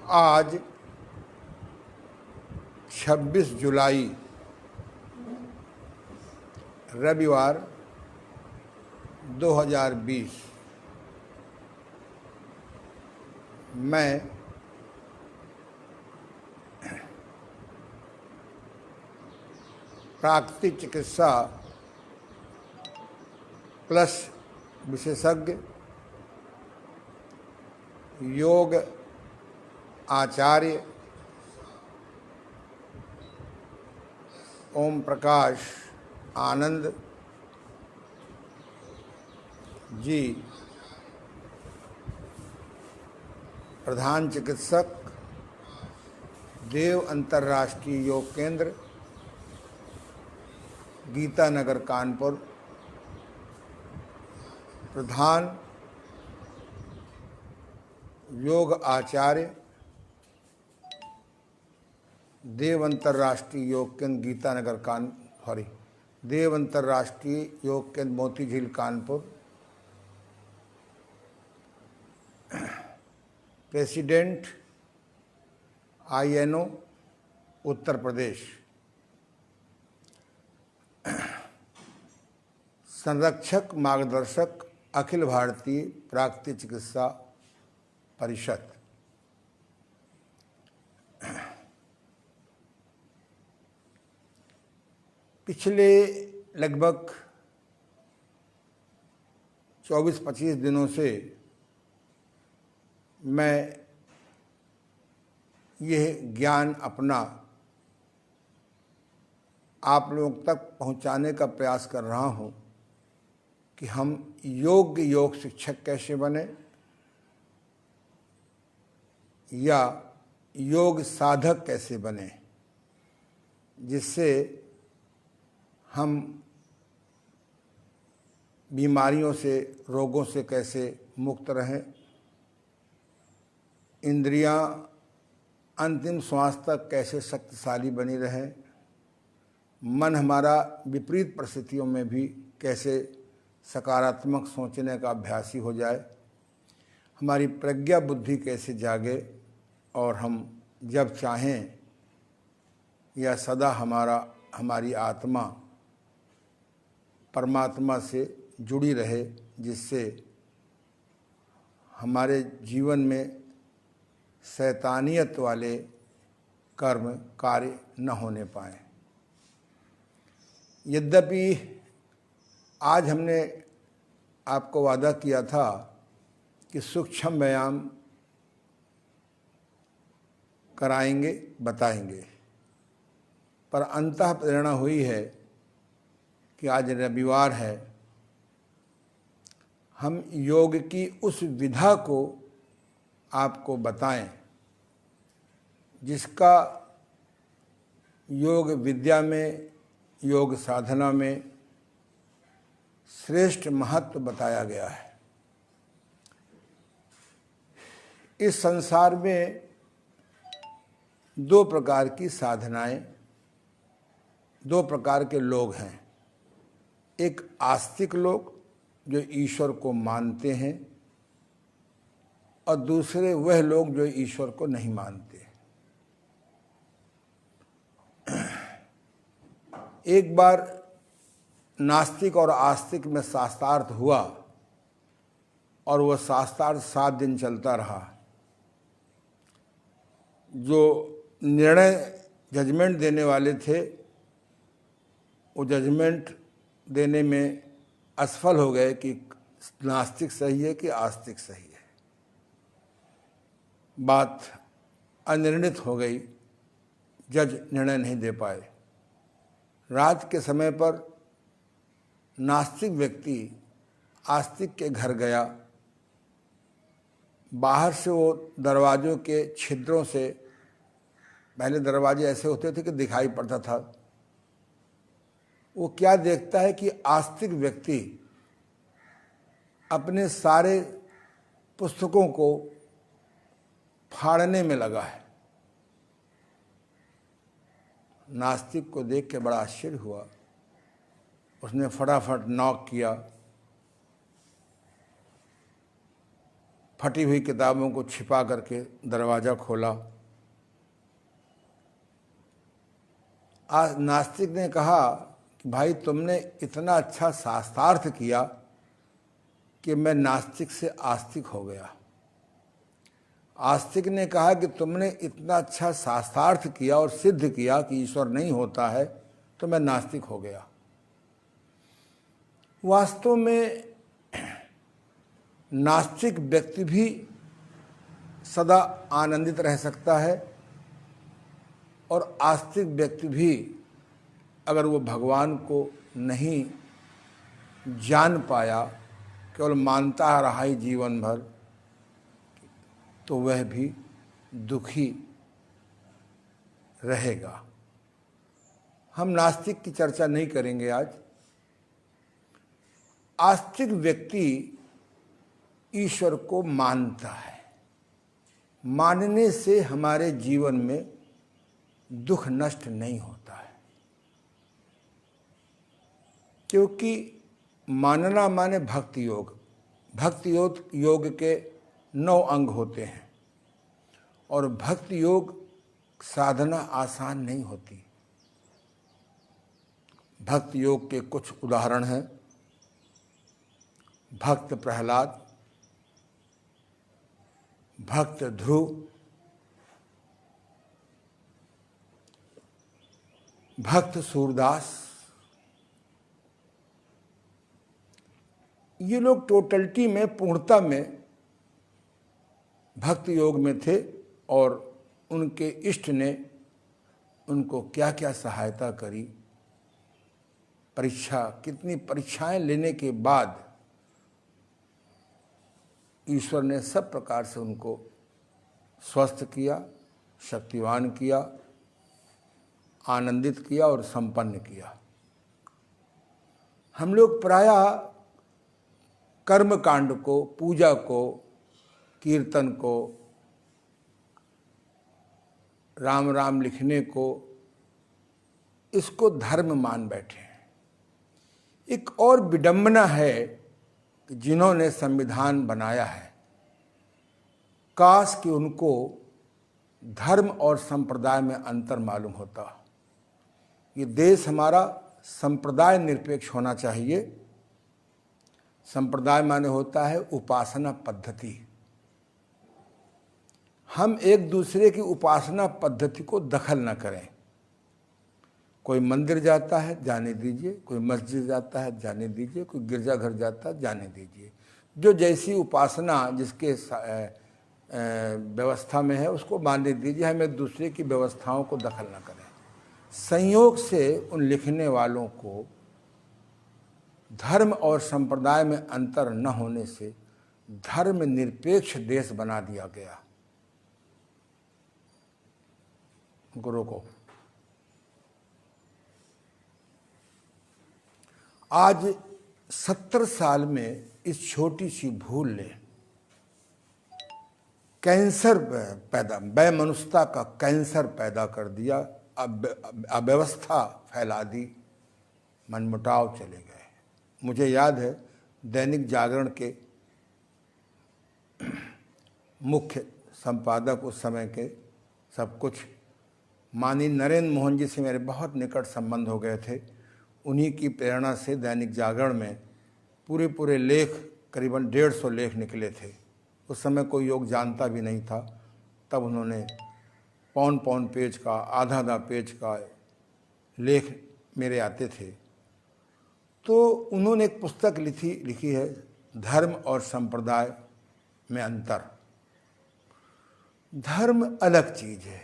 आज 26 जुलाई रविवार 2020 मैं प्राकृतिक चिकित्सा प्लस विशेषज्ञ, योग आचार्य ओम प्रकाश आनंद जी, प्रधान चिकित्सक, देव अंतर्राष्ट्रीय योग केंद्र, गीता नगर कानपुर, प्रधान योग आचार्य, देव अंतर्राष्ट्रीय योग केंद्र गीता नगर देव अंतर्राष्ट्रीय योग केंद्र मोती झील कानपुर, प्रेसिडेंट INO उत्तर प्रदेश, संरक्षक मार्गदर्शक अखिल भारतीय प्राकृतिक चिकित्सा परिषद। पिछले लगभग 24-25 दिनों से मैं यह ज्ञान अपना आप लोगों तक पहुंचाने का प्रयास कर रहा हूं कि हम योग्य योग शिक्षक कैसे बने या योग साधक कैसे बने, जिससे हम बीमारियों से, रोगों से कैसे मुक्त रहें, इंद्रियां अंतिम श्वास तक कैसे शक्तिशाली बनी रहें, मन हमारा विपरीत परिस्थितियों में भी कैसे सकारात्मक सोचने का अभ्यासी हो जाए, हमारी प्रज्ञा बुद्धि कैसे जागे और हम जब चाहें या सदा हमारी आत्मा परमात्मा से जुड़ी रहे, जिससे हमारे जीवन में शैतानियत वाले कर्म कार्य न होने पाए। यद्यपि आज हमने आपको वादा किया था कि सूक्ष्म व्यायाम कराएंगे, बताएंगे, पर अंततः प्रेरणा हुई है कि आज रविवार है, हम योग की उस विधा को आपको बताएं जिसका योग विद्या में, योग साधना में श्रेष्ठ महत्व बताया गया है। इस संसार में दो प्रकार की साधनाएं, दो प्रकार के लोग हैं। एक आस्तिक लोग जो ईश्वर को मानते हैं, और दूसरे वह लोग जो ईश्वर को नहीं मानते। एक बार नास्तिक और आस्तिक में शास्त्रार्थ हुआ और वह शास्त्रार्थ 7 दिन चलता रहा। जो निर्णय जजमेंट देने वाले थे वो जजमेंट देने में असफल हो गए कि नास्तिक सही है कि आस्तिक सही है। बात अनिर्णित हो गई, जज निर्णय नहीं दे पाए। रात के समय पर नास्तिक व्यक्ति आस्तिक के घर गया। बाहर से वो दरवाज़ों के छिद्रों से, पहले दरवाजे ऐसे होते थे कि दिखाई पड़ता था, वो क्या देखता है कि आस्तिक व्यक्ति अपने सारे पुस्तकों को फाड़ने में लगा है। नास्तिक को देख के बड़ा आश्चर्य हुआ। उसने फटाफट नॉक किया फटी हुई किताबों को छिपा करके दरवाज़ा खोला। आज नास्तिक ने कहा कि भाई तुमने इतना अच्छा शास्त्रार्थ किया कि मैं नास्तिक से आस्तिक हो गया। आस्तिक ने कहा कि तुमने इतना अच्छा शास्त्रार्थ किया और सिद्ध किया कि ईश्वर नहीं होता है, तो मैं नास्तिक हो गया। वास्तव में नास्तिक व्यक्ति भी सदा आनंदित रह सकता है और आस्तिक व्यक्ति भी अगर वो भगवान को नहीं जान पाया, केवल मानता रहा ही जीवन भर, तो वह भी दुखी रहेगा। हम नास्तिक की चर्चा नहीं करेंगे आज। आस्तिक व्यक्ति ईश्वर को मानता है। मानने से हमारे जीवन में दुख नष्ट नहीं होता है, क्योंकि मानना माने भक्ति योग। भक्ति योग के 9 अंग होते हैं और भक्ति योग साधना आसान नहीं होती। भक्ति योग के कुछ उदाहरण हैं। भक्त प्रहलाद, भक्त ध्रुव, भक्त सूरदास, ये लोग टोटलिटी में, पूर्णता में भक्ति योग में थे और उनके इष्ट ने उनको क्या क्या सहायता करी। कितनी परीक्षाएं लेने के बाद ईश्वर ने सब प्रकार से उनको स्वस्थ किया, शक्तिवान किया, आनंदित किया और संपन्न किया। हम लोग प्रायः कर्म कांड को, पूजा को, कीर्तन को, राम राम लिखने को, इसको धर्म मान बैठे हैं। एक और विडंबना है कि जिन्होंने संविधान बनाया है, काश कि उनको धर्म और संप्रदाय में अंतर मालूम होता। ये देश हमारा संप्रदाय निरपेक्ष होना चाहिए। संप्रदाय माने होता है उपासना पद्धति। हम एक दूसरे की उपासना पद्धति को दखल न करें। कोई मंदिर जाता है, जाने दीजिए। कोई मस्जिद जाता है, जाने दीजिए। कोई गिरजाघर जाता है, जाने दीजिए। जो जैसी उपासना जिसके व्यवस्था में है उसको मानने दीजिए। हम एक दूसरे की व्यवस्थाओं को दखल न करें। संयोग से उन लिखने वालों को धर्म और संप्रदाय में अंतर न होने से धर्म निरपेक्ष देश बना दिया गया। गुरु को आज 70 साल में इस छोटी सी भूल ने कैंसर पैदा, वैमनस्यता का कैंसर पैदा कर दिया। अव्यवस्था फैला दी, मनमुटाव चले गए। मुझे याद है दैनिक जागरण के मुख्य संपादक उस समय के सब कुछ माननीय नरेंद्र मोहन जी से मेरे बहुत निकट संबंध हो गए थे। उन्हीं की प्रेरणा से दैनिक जागरण में पूरे लेख, करीबन 150 लेख निकले थे। उस समय कोई योग जानता भी नहीं था। तब उन्होंने पौन पेज का, आधा पेज का लेख मेरे आते थे। तो उन्होंने एक पुस्तक लिखी है, धर्म और संप्रदाय में अंतर। धर्म अलग चीज़ है।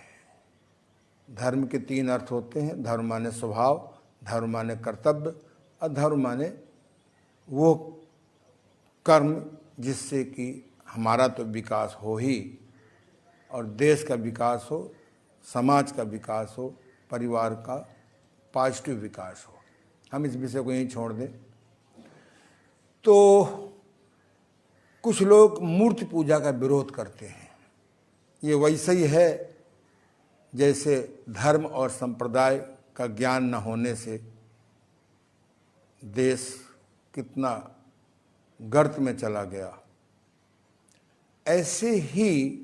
धर्म के 3 अर्थ होते हैं। धर्म माने स्वभाव, धर्म माने कर्तव्य और धर्म माने वो कर्म जिससे कि हमारा तो विकास हो ही और देश का विकास हो, समाज का विकास हो, परिवार का पॉजिटिव विकास हो। हम इस विषय को यहीं छोड़ दें। तो कुछ लोग मूर्ति पूजा का विरोध करते हैं। ये वैसे ही है जैसे धर्म और संप्रदाय का ज्ञान न होने से देश कितना गर्त में चला गया। ऐसे ही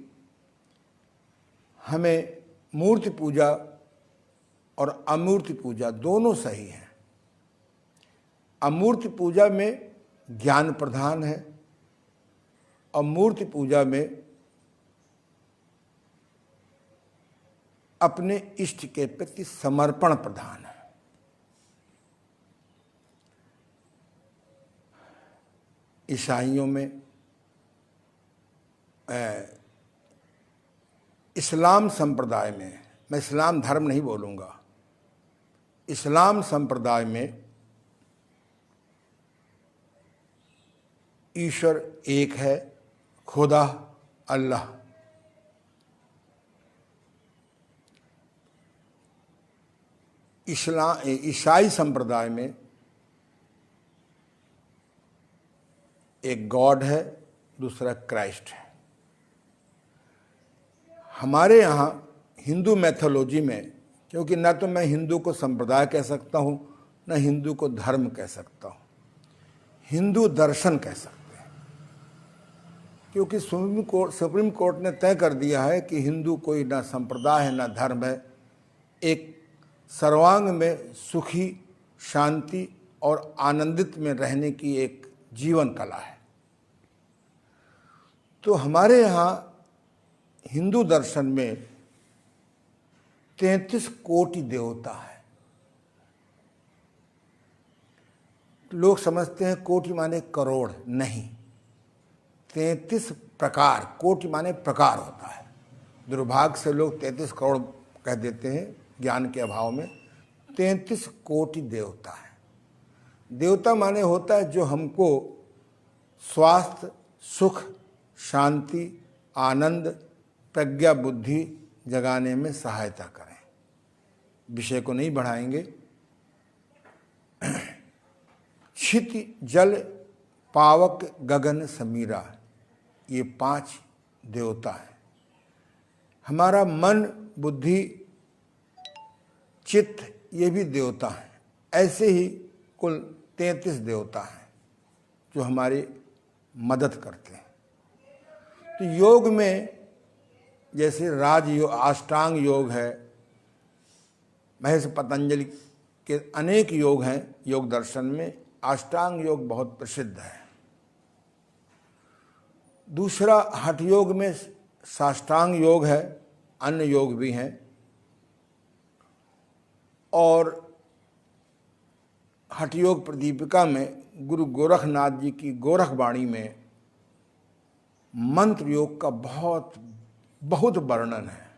हमें मूर्ति पूजा और अमूर्ति पूजा दोनों सही हैं। अमूर्ति पूजा में ज्ञान प्रधान है और मूर्ति पूजा में अपने इष्ट के प्रति समर्पण प्रधान है। ईसाइयों में इस्लाम संप्रदाय में, मैं इस्लाम धर्म नहीं बोलूँगा, इस्लाम संप्रदाय में ईश्वर एक है, खुदा अल्लाह। ईसाई संप्रदाय में एक गॉड है, दूसरा क्राइस्ट है। हमारे यहाँ हिंदू मैथोलॉजी में, क्योंकि ना तो मैं हिंदू को संप्रदाय कह सकता हूँ न हिंदू को धर्म कह सकता हूँ, हिंदू दर्शन कह सकते हैं, क्योंकि सुप्रीम कोर्ट ने तय कर दिया है कि हिंदू कोई ना संप्रदाय है ना धर्म है, एक सर्वांग में सुखी, शांति और आनंदित में रहने की एक जीवन कला है। तो हमारे यहाँ हिंदू दर्शन में 33 कोटि देवता है। लोग समझते हैं कोटि माने करोड़, नहीं, 33 प्रकार, कोटि माने प्रकार होता है। दुर्भाग्य से लोग 33 करोड़ कह देते हैं ज्ञान के अभाव में। 33 कोटि देवता है। देवता माने होता है जो हमको स्वास्थ्य, सुख, शांति, आनंद, प्रज्ञा, बुद्धि जगाने में सहायता करें। विषय को नहीं बढ़ाएंगे। क्षिति, जल, पावक, गगन, समीरा, ये 5 देवता हैं। हमारा मन, बुद्धि, चित्त, ये भी देवता हैं। ऐसे ही कुल 33 देवता हैं जो हमारी मदद करते हैं। तो योग में जैसे राजयोग, अष्टांग योग है, महर्षि पतंजलि के अनेक योग हैं। योग दर्शन में अष्टांग योग बहुत प्रसिद्ध है। दूसरा हठ योग में साष्टांग योग है, अन्य योग भी हैं। और हठ योग प्रदीपिका में गुरु गोरखनाथ जी की गोरखवाणी में मंत्र योग का बहुत वर्णन है,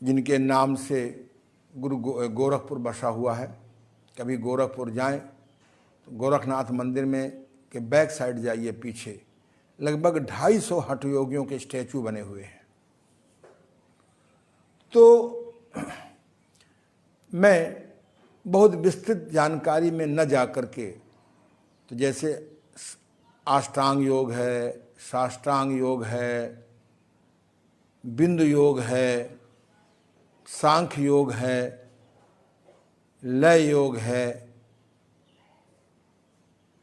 जिनके नाम से गुरु गोरखपुर बसा हुआ है। कभी गोरखपुर जाएं तो गोरखनाथ मंदिर में के बैक साइड जाइए, पीछे लगभग 250 हठ योगियों के स्टैचू बने हुए हैं। तो मैं बहुत विस्तृत जानकारी में न जा कर के, तो जैसे अष्टांग योग है, साष्टांग योग है, बिंदु योग है, सांख्य योग है, लय योग है,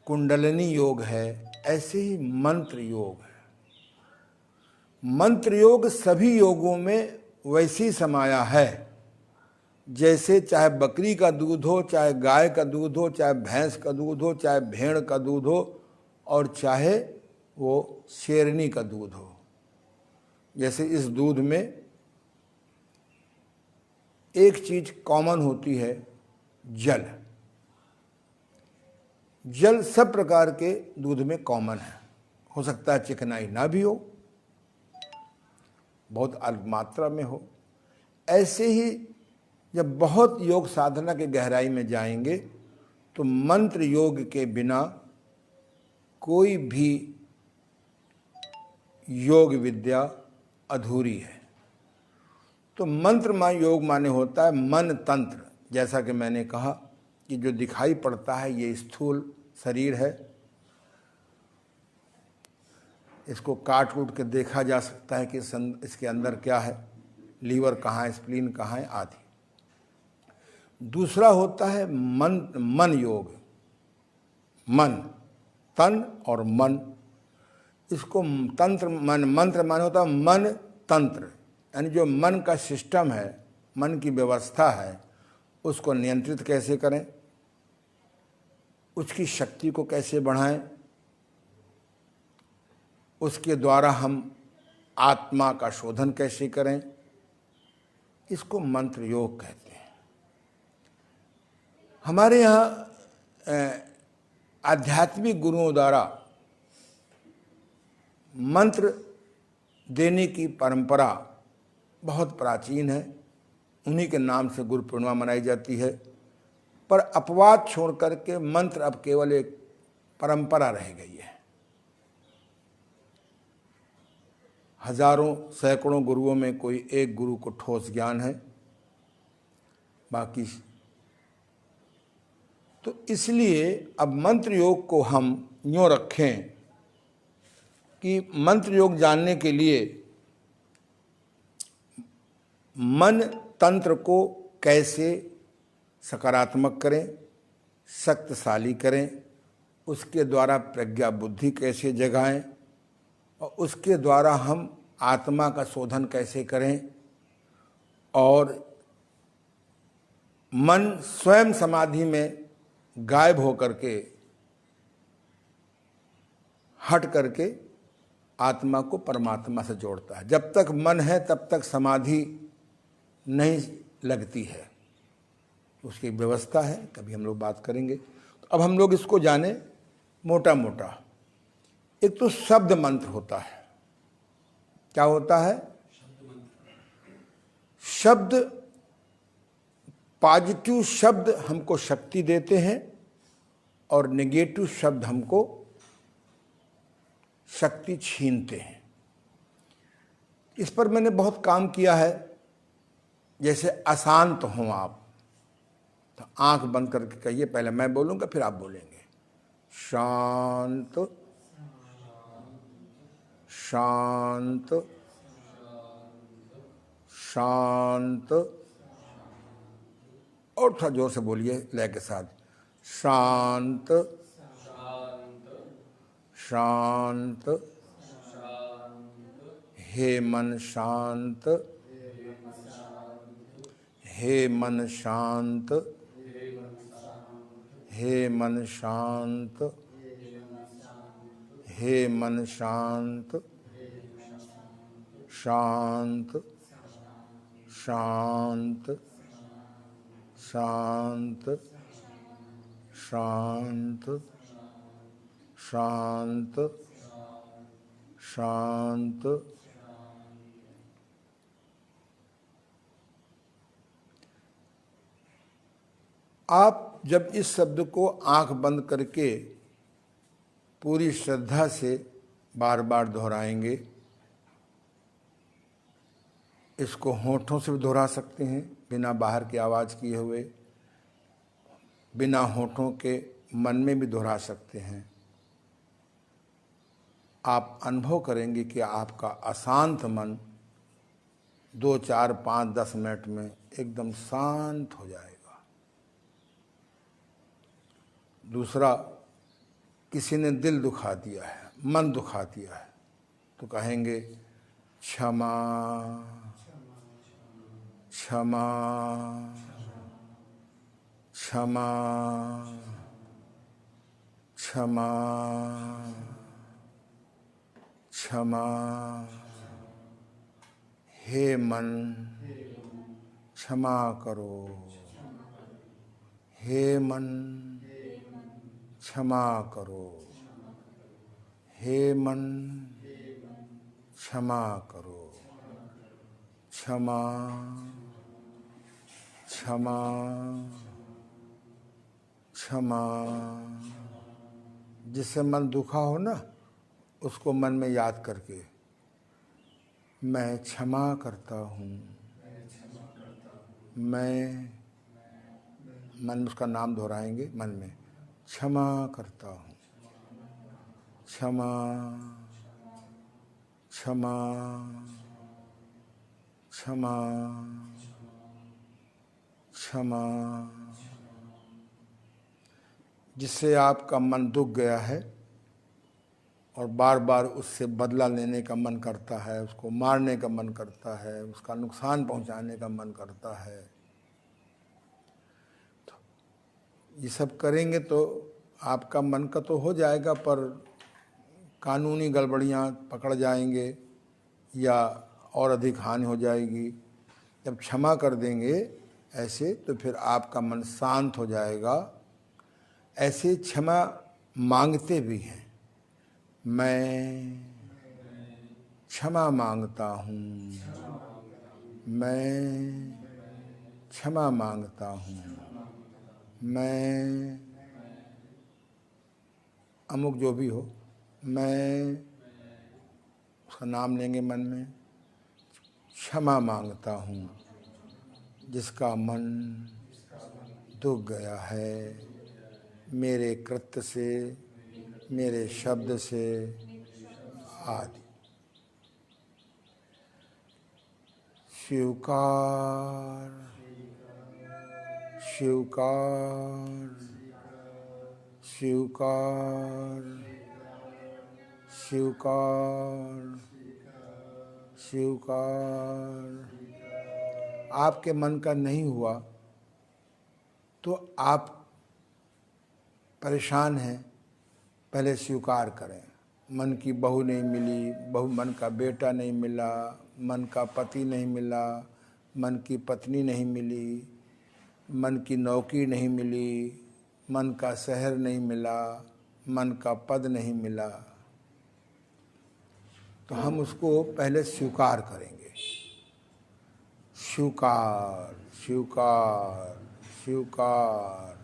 कुंडलिनी योग है, ऐसे ही मंत्र योग है। मंत्र योग सभी योगों में वैसी समाया है जैसे चाहे बकरी का दूध हो, चाहे गाय का दूध हो, चाहे भैंस का दूध हो, चाहे भेड़ का दूध हो, और चाहे वो शेरनी का दूध हो। जैसे इस दूध में एक चीज कॉमन होती है, जल। जल सब प्रकार के दूध में कॉमन है। हो सकता है चिकनाई ना भी हो, बहुत अल्प मात्रा में हो। ऐसे ही जब बहुत योग साधना के गहराई में जाएंगे तो मंत्र योग के बिना कोई भी योग विद्या अधूरी है। तो मंत्र योग माने होता है मन तंत्र। जैसा कि मैंने कहा कि जो दिखाई पड़ता है ये स्थूल शरीर है, इसको काट कूट के देखा जा सकता है कि इसके अंदर क्या है, लीवर कहाँ है, स्प्लीन कहाँ है आदि। दूसरा होता है मन योग, मन, तन और मन, इसको तंत्र मन, मंत्र माने होता है मन तंत्र, यानी जो मन का सिस्टम है, मन की व्यवस्था है, उसको नियंत्रित कैसे करें, उसकी शक्ति को कैसे बढ़ाएं, उसके द्वारा हम आत्मा का शोधन कैसे करें, इसको मंत्र योग कहते हैं। हमारे यहाँ आध्यात्मिक गुरुओं द्वारा मंत्र देने की परंपरा बहुत प्राचीन है, उन्हीं के नाम से गुरु पूर्णिमा मनाई जाती है। पर अपवाद छोड़ करके मंत्र अब केवल एक परंपरा रह गई है। हजारों सैकड़ों गुरुओं में कोई एक गुरु को ठोस ज्ञान है, बाकी तो इसलिए अब मंत्र योग को हम यूँ रखें कि मंत्र योग जानने के लिए मन तंत्र को कैसे सकारात्मक करें, शक्तिशाली करें, उसके द्वारा प्रज्ञा बुद्धि कैसे जगाएं और उसके द्वारा हम आत्मा का शोधन कैसे करें और मन स्वयं समाधि में गायब होकर के हट करके आत्मा को परमात्मा से जोड़ता है। जब तक मन है तब तक समाधि नहीं लगती है, उसकी व्यवस्था है, कभी हम लोग बात करेंगे। तो अब हम लोग इसको जाने मोटा मोटा। एक तो शब्द मंत्र होता है। क्या होता है? शब्द, पॉजिटिव शब्द हमको शक्ति देते हैं और नेगेटिव शब्द हमको शक्ति छीनते हैं। इस पर मैंने बहुत काम किया है। जैसे अशांत हों आप, तो आंख बंद करके कहिए, पहले मैं बोलूंगा फिर आप बोलेंगे। शांत शांत शांत, और थोड़ा जोर से बोलिए लय के साथ। शांत शांत, हे मन शांत, हे मन शांत, हे मन शांत, हे मन शांत, शांत शांत शांत शांत शांत शांत। आप जब इस शब्द को आंख बंद करके पूरी श्रद्धा से बार बार दोहराएंगे, इसको होठों से भी दोहरा सकते हैं बिना बाहर की आवाज़ किए हुए, बिना होठों के मन में भी दोहरा सकते हैं। आप अनुभव करेंगे कि आपका अशांत मन 2, 4, 5, 10 मिनट में एकदम शांत हो जाएगा। दूसरा, किसी ने दिल दुखा दिया है, मन दुखा दिया है, तो कहेंगे क्षमा क्षमा क्षमा क्षमा क्षमा। हे मन क्षमा करो, हे मन क्षमा करो, हे मन क्षमा करो। क्षमा क्षमा क्षमा। जिससे मन दुखा हो ना, उसको मन में याद करके मैं क्षमा करता हूँ, मैं मन में उसका नाम दोहराएंगे मन में, क्षमा करता हूँ, क्षमा क्षमा क्षमा क्षमा। जिससे आपका मन दुख गया है, और बार बार उससे बदला लेने का मन करता है, उसको मारने का मन करता है, उसका नुकसान पहुंचाने का मन करता है। तो ये सब करेंगे तो आपका मन का तो हो जाएगा, पर कानूनी गड़बड़ियाँ पकड़ जाएंगे या और अधिक हानि हो जाएगी। जब क्षमा कर देंगे ऐसे तो फिर आपका मन शांत हो जाएगा। ऐसे क्षमा मांगते भी हैं, मैं क्षमा मांगता हूँ, मैं क्षमा मांगता हूँ, मैं अमुक जो भी हो, मैं उसका नाम लेंगे मन में, क्षमा मांगता हूँ जिसका मन दुख गया है मेरे कृत्य से, मेरे शब्द से आदि। स्वीकार, स्वीकार, स्वीकार, स्वीकार, स्वीकार। आपके मन का नहीं हुआ तो आप परेशान हैं, पहले स्वीकार करें। मन की बहू नहीं मिली, मन का बेटा नहीं मिला, मन का पति नहीं मिला, मन की पत्नी नहीं मिली, मन की नौकरी नहीं मिली, मन का शहर नहीं मिला, मन का पद नहीं मिला, तो हम उसको पहले स्वीकार करेंगे। स्वीकार, स्वीकार, स्वीकार,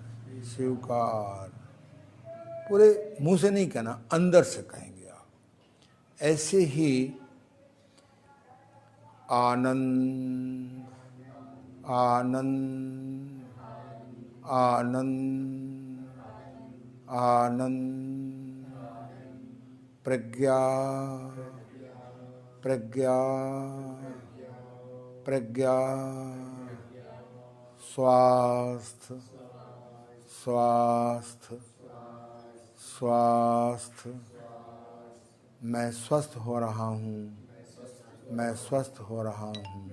स्वीकार। पूरे मुंह से नहीं कहना, अंदर से कहेंगे आप। ऐसे ही आनंद, आनंद, आनंद, आनंद, प्रज्ञा, प्रज्ञा, प्रज्ञा, स्वास्थ्य, स्वास्थ्य, स्वास्थ्य। मैं स्वस्थ हो रहा हूँ, मैं स्वस्थ हो रहा हूँ,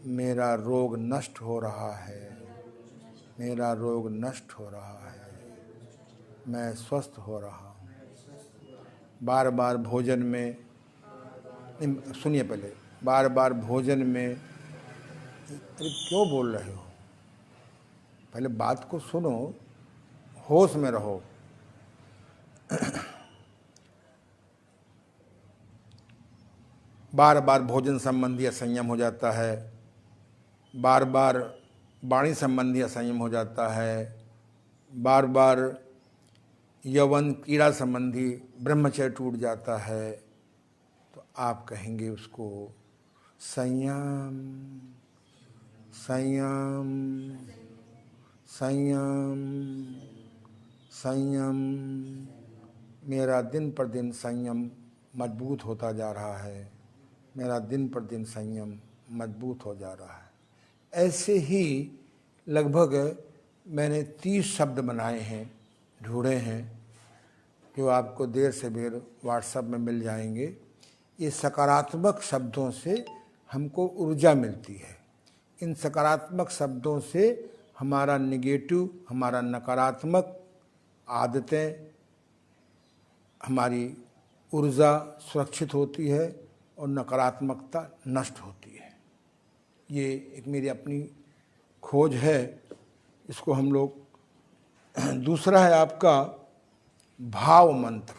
मेरा रोग नष्ट हो रहा है, मेरा रोग नष्ट हो रहा है, मैं स्वस्थ हो रहा हूँ। बार बार भोजन में, सुनिए पहले, बार बार भोजन में, अरे क्यों बोल रहे हो, पहले बात को सुनो, होश में रहो। बार बार भोजन संबंधी असंयम हो जाता है, बार बार वाणी संबंधी असंयम हो जाता है, बार बार यौवन क्रीड़ा संबंधी ब्रह्मचर्य टूट जाता है, तो आप कहेंगे उसको संयम, संयम, संयम, संयम। मेरा दिन पर दिन संयम मजबूत होता जा रहा है, मेरा दिन पर दिन संयम मजबूत हो जा रहा है। ऐसे ही लगभग मैंने 30 शब्द बनाए हैं, ढूंढे हैं, जो आपको देर से देर व्हाट्सएप में मिल जाएंगे। ये सकारात्मक शब्दों से हमको ऊर्जा मिलती है। इन सकारात्मक शब्दों से हमारा निगेटिव, हमारा नकारात्मक आदतें, हमारी ऊर्जा सुरक्षित होती है और नकारात्मकता नष्ट होती है। ये एक मेरी अपनी खोज है, इसको हम लोग। दूसरा है आपका भाव मंत्र।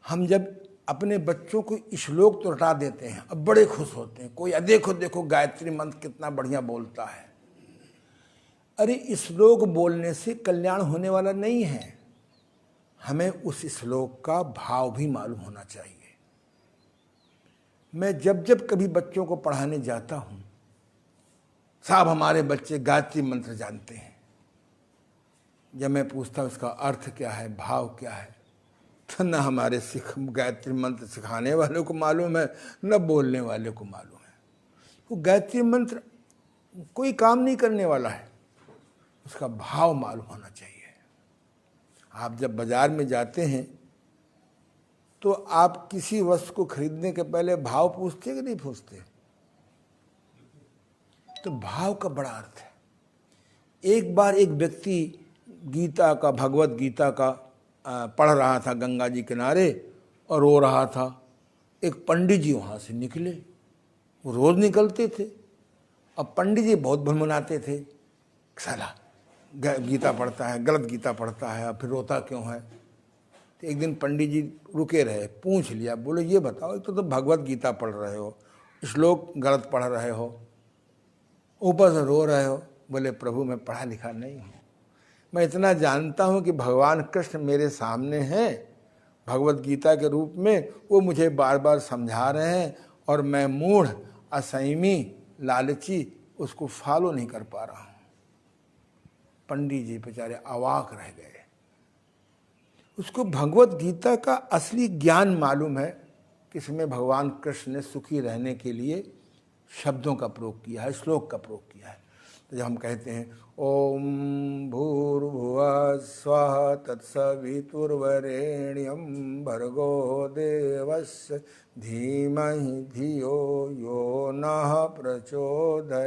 हम जब अपने बच्चों को श्लोक तो रटा देते हैं, अब बड़े खुश होते हैं, कोई देखो देखो गायत्री मंत्र कितना बढ़िया बोलता है। अरे श्लोक बोलने से कल्याण होने वाला नहीं है, हमें उस श्लोक का भाव भी मालूम होना चाहिए। मैं जब जब कभी बच्चों को पढ़ाने जाता हूँ, साहब हमारे बच्चे गायत्री मंत्र जानते हैं, जब मैं पूछता हूँ इसका अर्थ क्या है, भाव क्या है, तो न हमारे गायत्री मंत्र सिखाने वाले को मालूम है, न बोलने वाले को मालूम है। वो गायत्री मंत्र कोई काम नहीं करने वाला है, उसका भाव मालूम होना चाहिए। आप जब बाजार में जाते हैं तो आप किसी वस्तु को खरीदने के पहले भाव पूछते कि नहीं पूछते? तो भाव का बड़ा अर्थ है। एक बार एक व्यक्ति गीता का, भगवत गीता का पढ़ रहा था गंगा जी किनारे और रो रहा था। एक पंडित जी वहाँ से निकले, वो रोज निकलते थे। अब पंडित जी बहुत भनभनाते थे, साला गीता पढ़ता है, गलत गीता पढ़ता है, अब फिर रोता क्यों है? तो एक दिन पंडित जी रुके रहे, पूछ लिया, बोले ये बताओ, एक तो भगवत गीता पढ़ रहे हो, श्लोक गलत पढ़ रहे हो, ऊपर से रो रहे हो। बोले प्रभु मैं पढ़ा लिखा नहीं हूँ, मैं इतना जानता हूँ कि भगवान कृष्ण मेरे सामने हैं भगवत गीता के रूप में, वो मुझे बार बार समझा रहे हैं और मैं मूढ़, असंयमी, लालची उसको फॉलो नहीं कर पा रहा हूँ। पंडित जी बेचारे अवाक रह गए। उसको भगवत गीता का असली ज्ञान मालूम है कि इसमें भगवान कृष्ण ने सुखी रहने के लिए शब्दों का प्रयोग किया है, श्लोक का प्रयोग किया है। तो जब हम कहते हैं ओम भूर्भुवः स्वः तत्सवितुर्वरेण्यं भर्गो देवस्य धीमहि धियो यो नः प्रचोदयात्।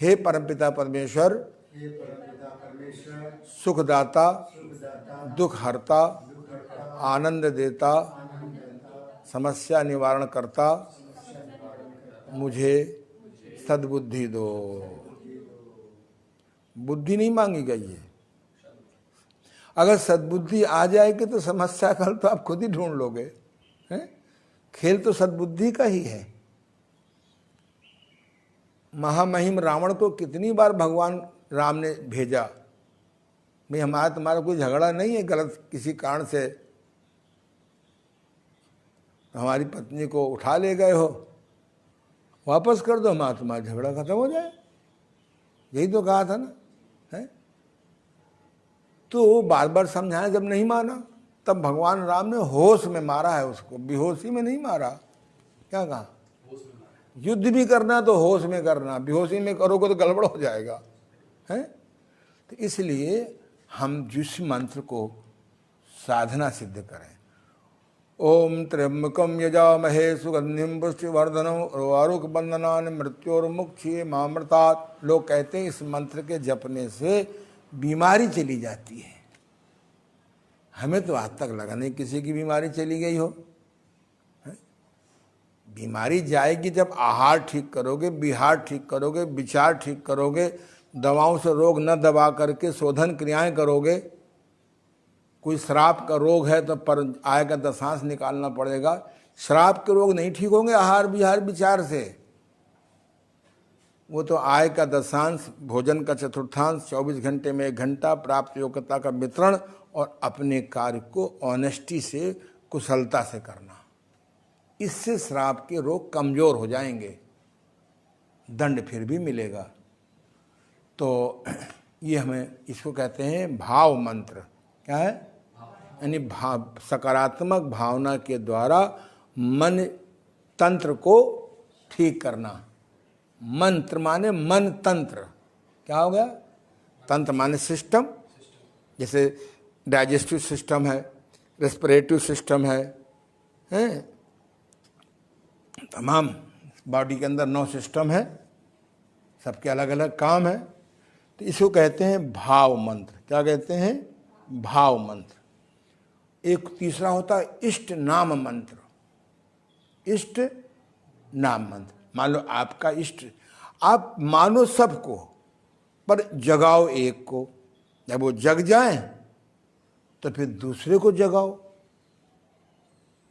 हे परमपिता परमेश्वर, सुखदाता, दुख हरता, आनंद देता, समस्या निवारण करता, मुझे सद्बुद्धि दो। बुद्धि नहीं मांगी गई है। अगर सद्बुद्धि आ जाएगी तो समस्या का हल तो आप खुद ही ढूंढ लोगे, हैं? खेल तो सद्बुद्धि का ही है। महामहिम रावण को कितनी बार भगवान राम ने भेजा, भाई हमारा तुम्हारा कोई झगड़ा नहीं है, गलत किसी कारण से हमारी पत्नी को उठा ले गए हो, वापस कर दो, हमारा तुम्हारा झगड़ा खत्म हो जाए। यही तो कहा था ना, है? तो बार बार समझाया, जब नहीं माना तब भगवान राम ने होश में मारा है उसको, बेहोशी में नहीं मारा। क्या कहा? युद्ध भी करना तो होश में करना, बेहोशी में करोगे तो गड़बड़ हो जाएगा, है? तो इसलिए हम जिस मंत्र को साधना सिद्ध करें, ओम त्र्यंबकम यजामहे सुगंधिम पुष्टिवर्धनम उर्वारुक बंधनान मृत्योर्मुक्षीय मामृतात्। लोग कहते हैं इस मंत्र के जपने से बीमारी चली जाती है। हमें तो आज तक लगा नहीं किसी की बीमारी चली गई हो। बीमारी जाएगी जब आहार ठीक करोगे, विहार ठीक करोगे, विचार ठीक करोगे, दवाओं से रोग न दबा करके शोधन क्रियाएं करोगे। कोई श्राप का रोग है तो पर आय का दशांश निकालना पड़ेगा। श्राप के रोग नहीं ठीक होंगे आहार विहार विचार से। वो तो आय का दशांश, भोजन का चतुर्थांश, 24 घंटे में 1 घंटा, प्राप्त योग्यता का वितरण और अपने कार्य को ऑनेस्टी से, कुशलता से करना। इससे श्राप के रोग कमजोर हो जाएंगे, दंड फिर भी मिलेगा। तो ये हमें इसको कहते हैं भाव मंत्र। क्या है? यानी भाव, सकारात्मक भावना के द्वारा मन तंत्र को ठीक करना। मंत्र माने मन तंत्र। क्या हो गया? तंत्र माने सिस्टम, जैसे डाइजेस्टिव सिस्टम है, रेस्पिरेटिव सिस्टम है, तमाम बॉडी के अंदर 9 सिस्टम है, सबके अलग अलग काम है। तो इसको कहते हैं भाव मंत्र। क्या कहते हैं? भाव मंत्र। एक तीसरा होता है इष्ट नाम मंत्र। इष्ट नाम मंत्र, मान लो आपका इष्ट, आप मानो सबको पर जगाओ एक को। जब वो जग जाए तो फिर दूसरे को जगाओ,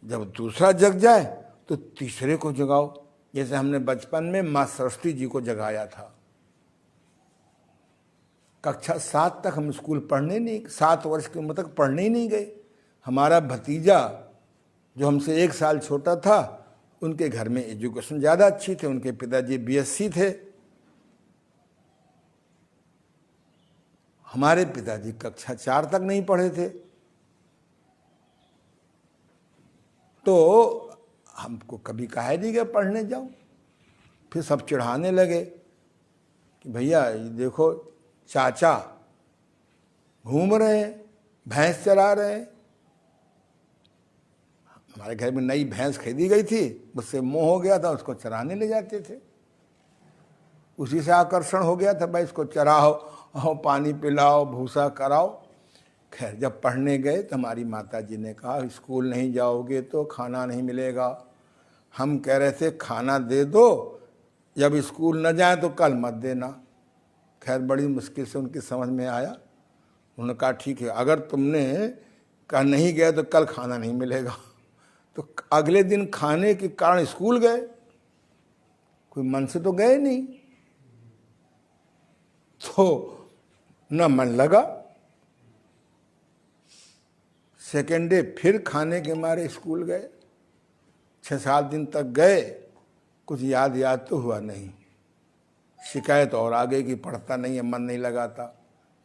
जब दूसरा जग जाए तो तीसरे को जगाओ। जैसे हमने बचपन में माँ सरस्वती जी को जगाया था। कक्षा 7 तक हम स्कूल पढ़ने नहीं, 7 वर्ष की उम्र तक पढ़ने ही नहीं गए। हमारा भतीजा जो हमसे 1 साल छोटा था, उनके घर में एजुकेशन ज़्यादा अच्छी थी, उनके पिताजी बीएससी थे, हमारे पिताजी कक्षा 4 तक नहीं पढ़े थे। तो हमको कभी कहा नहीं गया पढ़ने जाओ। फिर सब चिढ़ाने लगे कि भैया ये देखो चाचा घूम रहे हैं, भैंस चरा रहे हैं, हमारे घर में नई भैंस खरीदी गई थी, उससे मोह हो गया था, उसको चराने ले जाते थे। उसी से आकर्षण हो गया था, भाई इसको चराओ और पानी पिलाओ, भूसा कराओ। खैर जब पढ़ने गए तो हमारी माता जी ने कहा स्कूल नहीं जाओगे तो खाना नहीं मिलेगा। हम कह रहे थे खाना दे दो, जब स्कूल न जाए तो कल मत देना। खैर बड़ी मुश्किल से उनकी समझ में आया। उन्होंने कहा ठीक है, अगर तुमने कहा नहीं गए तो कल खाना नहीं मिलेगा। तो अगले दिन खाने के कारण स्कूल गए, कोई मन से तो गए नहीं, तो न मन लगा। सेकेंड डे फिर खाने के मारे स्कूल गए, 6-7 दिन तक गए, कुछ याद तो हुआ नहीं। शिकायत और आ गई कि पढ़ता नहीं है, मन नहीं लगाता।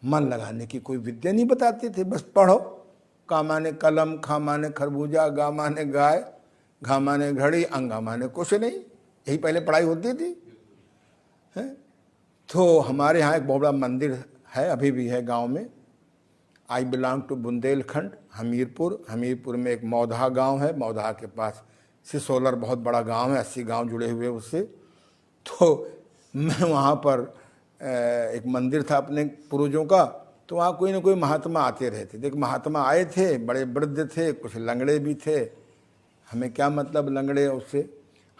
मन लगाने की कोई विद्या नहीं बताते थे, बस पढ़ो। का माने कलम, खा माने खरबूजा, गा माने गाय, घा माने घड़ी, अंगा माने कुछ नहीं, यही पहले पढ़ाई होती थी। है तो हमारे यहाँ एक बहुत बड़ा मंदिर है, अभी भी है गांव में। I belong to Bundelkhand, Hamirpur. Hamirpur में एक मौधा गांव है, मौधा के पास सिसोलर बहुत बड़ा गांव है, 80 गांव जुड़े हुए उससे। तो मैं वहाँ पर एक मंदिर था अपने पूर्वजों का, तो वहाँ कोई ना कोई महात्मा आते रहते थे। एक महात्मा आए थे, बड़े वृद्ध थे, कुछ लंगड़े भी थे। हमें क्या मतलब लंगड़े उससे।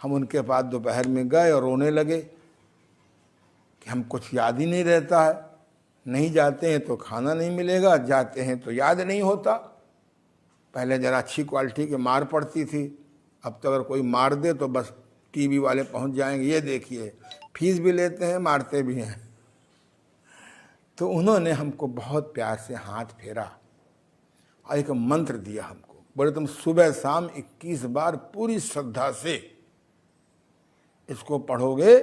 हम उनके पास दोपहर में गए और रोने लगे कि हम कुछ याद ही नहीं रहता है, नहीं जाते हैं तो खाना नहीं मिलेगा, जाते हैं तो याद नहीं होता। पहले ज़रा अच्छी क्वालिटी की मार पड़ती थी, अब तो अगर कोई मार दे तो बस टीवी वाले पहुंच जाएंगे, ये देखिए फीस भी लेते हैं, मारते भी हैं। तो उन्होंने हमको बहुत प्यार से हाथ फेरा और एक मंत्र दिया हमको, बोले तुम सुबह शाम 21 बार पूरी श्रद्धा से इसको पढ़ोगे,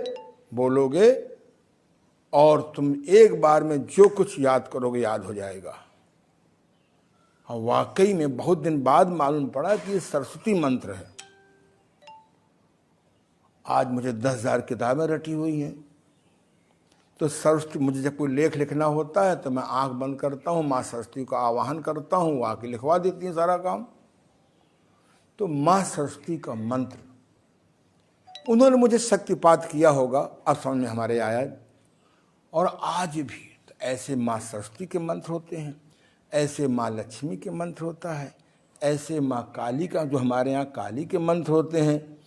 बोलोगे, और तुम एक बार में जो कुछ याद करोगे याद हो जाएगा। और वाकई में बहुत दिन बाद मालूम पड़ा कि ये सरस्वती मंत्र है। आज मुझे 10,000 किताबें रटी हुई हैं। तो सरस्वती, मुझे जब कोई लेख लिखना होता है तो मैं आंख बंद करता हूँ, माँ सरस्वती का आवाहन करता हूँ, वो आके लिखवा देती हैं सारा काम। तो माँ सरस्वती का मंत्र उन्होंने मुझे शक्तिपात किया होगा, अब समझ में हमारे आया। और आज भी तो ऐसे माँ सरस्वती के मंत्र होते हैं, ऐसे माँ लक्ष्मी के मंत्र होता है, ऐसे माँ काली का, जो हमारे यहाँ काली के मंत्र होते हैं।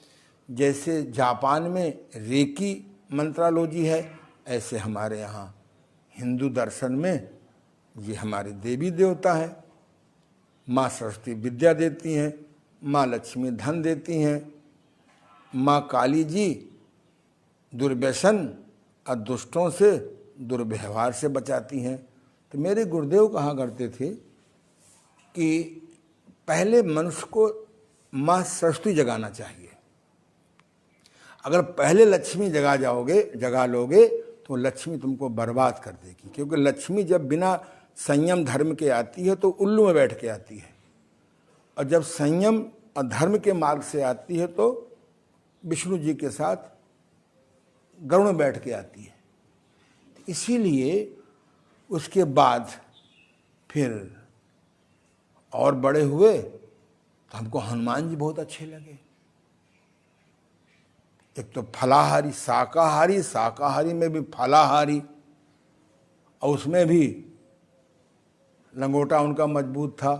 जैसे जापान में रेकी मंत्रालोजी है, ऐसे हमारे यहाँ हिंदू दर्शन में ये हमारे देवी देवता हैं। माँ सरस्वती विद्या देती हैं, माँ लक्ष्मी धन देती हैं, माँ काली जी दुर्व्यसन और दुष्टों से, दुर्व्यवहार से बचाती हैं। तो मेरे गुरुदेव कहा करते थे कि पहले मनुष्य को माँ सरस्वती जगाना चाहिए। अगर पहले लक्ष्मी जगा लोगे तो लक्ष्मी तुमको बर्बाद कर देगी, क्योंकि लक्ष्मी जब बिना संयम धर्म के आती है तो उल्लू में बैठ के आती है, और जब संयम और धर्म के मार्ग से आती है तो विष्णु जी के साथ गरुड़ में बैठ के आती है। इसीलिए उसके बाद फिर और बड़े हुए तो हमको हनुमान जी बहुत अच्छे लगे। एक तो फलाहारी, शाकाहारी, शाकाहारी में भी फलाहारी, और उसमें भी लंगोटा उनका मजबूत था,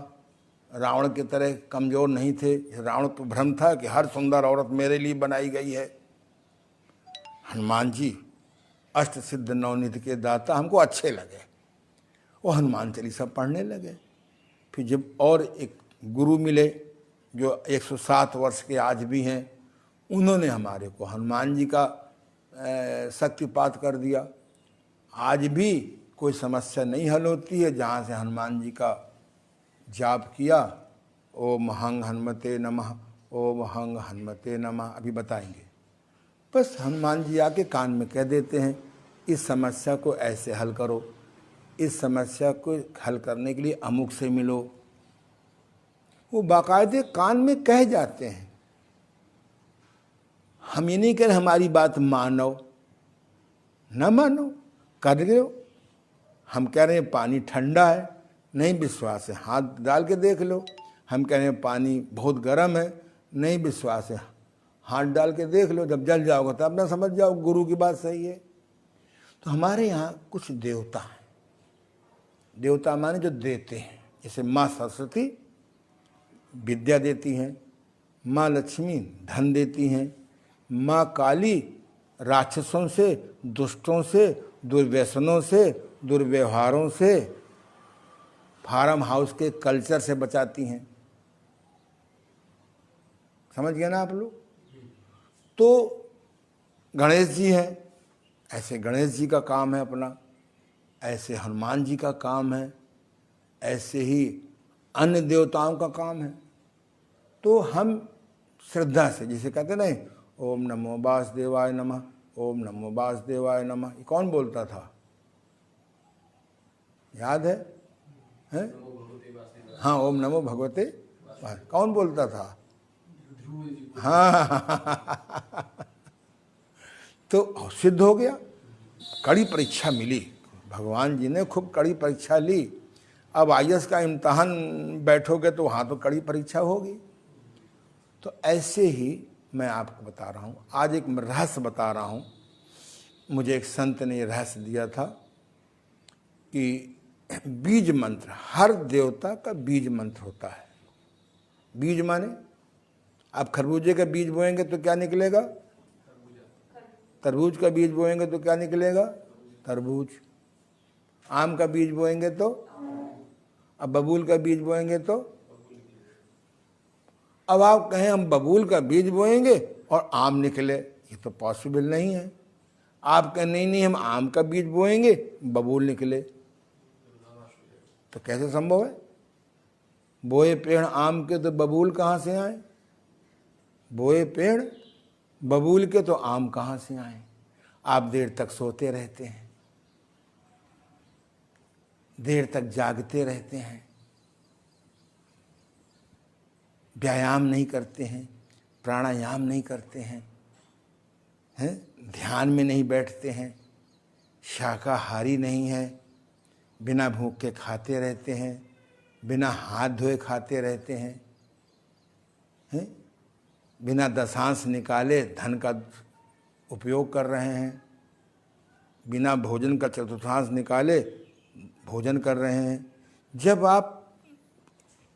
रावण की तरह कमज़ोर नहीं थे। रावण को भ्रम था कि हर सुंदर औरत मेरे लिए बनाई गई है। हनुमान जी अष्ट सिद्ध नवनिध के दाता हमको अच्छे लगे, वो हनुमान चालीसा पढ़ने लगे। फिर जब और एक गुरु मिले जो 107 वर्ष के आज भी हैं, उन्होंने हमारे को हनुमान जी का शक्तिपात कर दिया। आज भी कोई समस्या नहीं हल होती है, जहाँ से हनुमान जी का जाप किया, ओम हंग हनुमते नमः, ओम हंग हनुमते नमः, अभी बताएंगे। बस हनुमान जी आके कान में कह देते हैं इस समस्या को ऐसे हल करो, इस समस्या को हल करने के लिए अमुक से मिलो। वो बाकायदे कान में कह जाते हैं। हम ये नहीं कह रहे हमारी बात मानो, न मानो, कर रहे हो। हम कह रहे हैं पानी ठंडा है, नहीं विश्वास है हाथ डाल के देख लो। हम कह रहे हैं पानी बहुत गर्म है, नहीं विश्वास है, हाथ डाल के देख लो, जब जल जाओगे तब ना समझ जाओ गुरु की बात सही है। तो हमारे यहाँ कुछ देवता हैं, देवता माने जो देते हैं, जैसे माँ सरस्वती विद्या देती हैं, माँ लक्ष्मी धन देती हैं, माँ काली राक्षसों से, दुष्टों से, दुर्व्यसनों से, दुर्व्यवहारों से, फार्म हाउस के कल्चर से बचाती हैं। समझ गए ना आप लोग? तो गणेश जी हैं, ऐसे गणेश जी का काम है अपना, ऐसे हनुमान जी का काम है, ऐसे ही अन्य देवताओं का काम है। तो हम श्रद्धा से, जैसे कहते नहीं, ओम नमो वासुदेवाय नमः, ओम नमो वासुदेवाय नमः, ये कौन बोलता था, याद है? हाँ, ओम नमो भगवते, कौन बोलता था? हाँ तो सिद्ध हो गया। कड़ी परीक्षा मिली, भगवान जी ने खूब कड़ी परीक्षा ली। अब आईएएस का इम्तहान बैठोगे तो वहाँ तो कड़ी परीक्षा होगी। तो ऐसे ही मैं आपको बता रहा हूँ, आज एक रहस्य बता रहा हूँ। मुझे एक संत ने रहस्य दिया था कि बीज मंत्र, हर देवता का बीज मंत्र होता है। बीज माने आप खरबूजे का बीज बोएंगे तो क्या निकलेगा? तरबूज का बीज बोएंगे तो क्या निकलेगा? तरबूज। आम का बीज बोएंगे तो, अब बबूल का बीज बोएंगे तो, अब आप कहें हम बबूल का बीज बोएंगे और आम निकले, ये तो पॉसिबल नहीं है। आप कहें नहीं नहीं हम आम का बीज बोएंगे बबूल निकले, तो कैसे संभव है? बोए पेड़ आम के तो बबूल कहाँ से आए? बोए पेड़ बबूल के तो आम कहाँ से आए? आप देर तक सोते रहते हैं, देर तक जागते रहते हैं, व्यायाम नहीं करते हैं, प्राणायाम नहीं करते हैं, ध्यान में नहीं बैठते हैं, शाकाहारी नहीं है, बिना भूख के खाते रहते हैं, बिना हाथ धोए खाते रहते हैं, बिना दशांश निकाले धन का उपयोग कर रहे हैं, बिना भोजन का चतुर्थांश निकाले भोजन कर रहे हैं। जब आप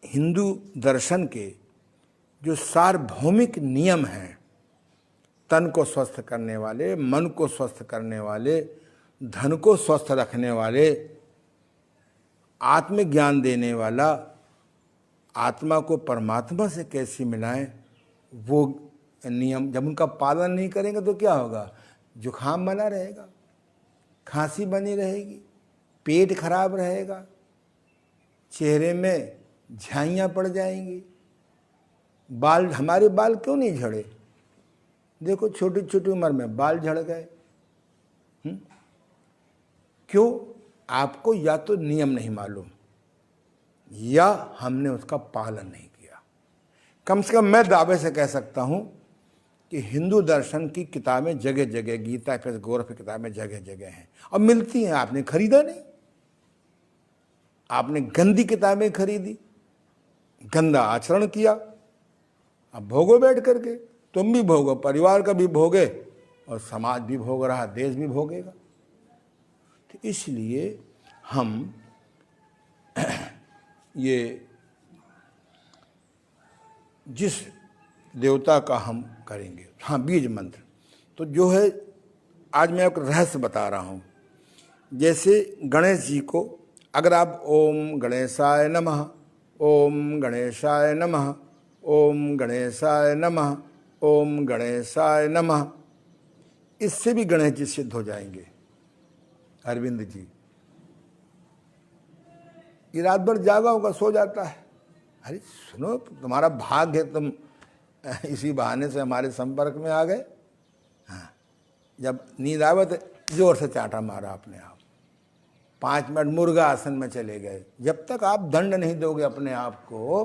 हिंदू दर्शन के जो सार्वभौमिक नियम हैं, तन को स्वस्थ करने वाले, मन को स्वस्थ करने वाले, धन को स्वस्थ रखने वाले, आत्मज्ञान देने वाला, आत्मा को परमात्मा से कैसे मिलाएं, वो नियम जब उनका पालन नहीं करेंगे तो क्या होगा? जुखाम बना रहेगा, खांसी बनी रहेगी, पेट खराब रहेगा, चेहरे में झाइयाँ पड़ जाएंगी, बाल, हमारे बाल क्यों नहीं झड़े? देखो छोटी छोटी उम्र में बाल झड़ गए। क्यों? आपको या तो नियम नहीं मालूम या हमने उसका पालन नहीं किया। कम से कम मैं दावे से कह सकता हूं कि हिंदू दर्शन की किताबें जगह जगह, गीता के गौरव की किताबें जगह जगह हैं और मिलती हैं। आपने खरीदा नहीं, आपने गंदी किताबें खरीदी, गंदा आचरण किया, अब भोगो बैठ करके। तुम भी भोगो, परिवार का भी भोगे और समाज भी भोग रहा, देश भी भोगेगा। तो इसलिए हम ये जिस देवता का हम करेंगे, हाँ बीज मंत्र, तो जो है आज मैं एक रहस्य बता रहा हूँ। जैसे गणेश जी को अगर आप ओम गणेशाय नमः, ओम गणेशाय नमः, ओम गणेशाय नमः, ओम गणेशाय नमः, इससे भी गणेश जी सिद्ध हो जाएंगे। अरविंद जी ये रात भर जागा होगा, सो जाता है, अरे सुनो तुम्हारा भाग्य है, तुम इसी बहाने से हमारे संपर्क में आ गए। हाँ, जब नींद आवे तो जोर से चाटा मारा अपने आप, 5 मिनट मुर्गा आसन में चले गए। जब तक आप दंड नहीं दोगे अपने आप को,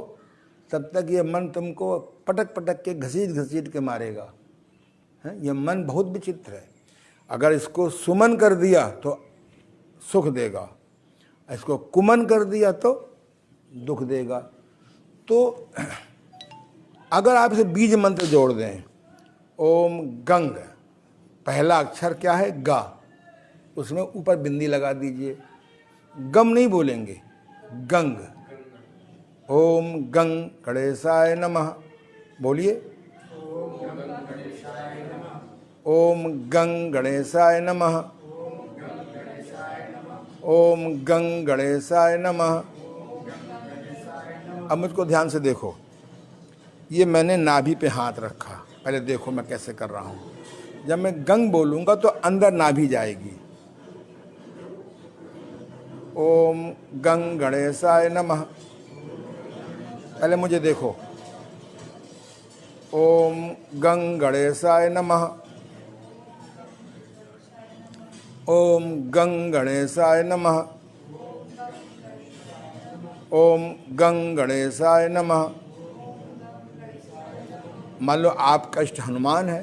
तब तक ये मन तुमको पटक पटक के घसीट घसीट के मारेगा। ये मन बहुत विचित्र है। अगर इसको सुमन कर दिया तो सुख देगा, इसको कुमन कर दिया तो दुख देगा। तो अगर आप इसे बीज मंत्र जोड़ दें, ओम गंग, पहला अक्षर क्या है? गा, उसमें ऊपर बिंदी लगा दीजिए, गम नहीं बोलेंगे, गंग। ओम गंग गणेशाय नमः, बोलिए। ओम गंग गणेशाय नमः, ओम गंग गणेशाय नमः। अब मुझको ध्यान से देखो, ये मैंने नाभि पे हाथ रखा, पहले देखो मैं कैसे कर रहा हूं। जब मैं गंग बोलूंगा तो अंदर नाभि जाएगी। ओम गंग गणेशाय नमः, पहले मुझे देखो। ओम गंग गणेशाय नमः, ओम गंग गणेशाय नमः, ओम गंग गणेशाय नमः। मान लो आपका इष्ट हनुमान है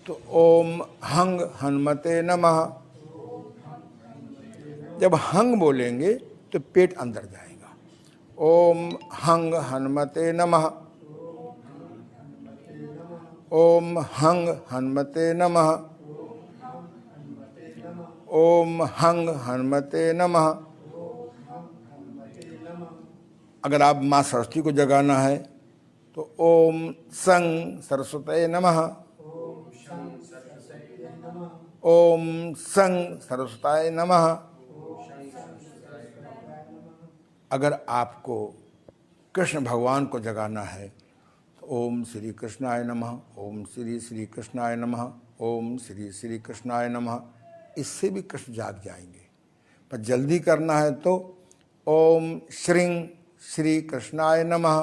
तो ओम हंग हनुमते नमः। जब हंग बोलेंगे तो पेट अंदर जाएगा। ओम हंग हनुमते नमः, ओम हंग हनुमते नमः, ओम हंग हनुमते नमः। अगर आप माँ सरस्वती को जगाना है तो ओम संग सरस्वते नमः, ओम संग सरस्वताय नमः। अगर आपको कृष्ण भगवान को जगाना है तो ओम श्री कृष्णाय नमः, ओम श्री श्री कृष्णाय नमः, ओम श्री श्री कृष्णाय नमः। इससे भी कृष्ण जाग जाएंगे। पर जल्दी करना है तो ओम श्रीं श्री कृष्णाय नमः,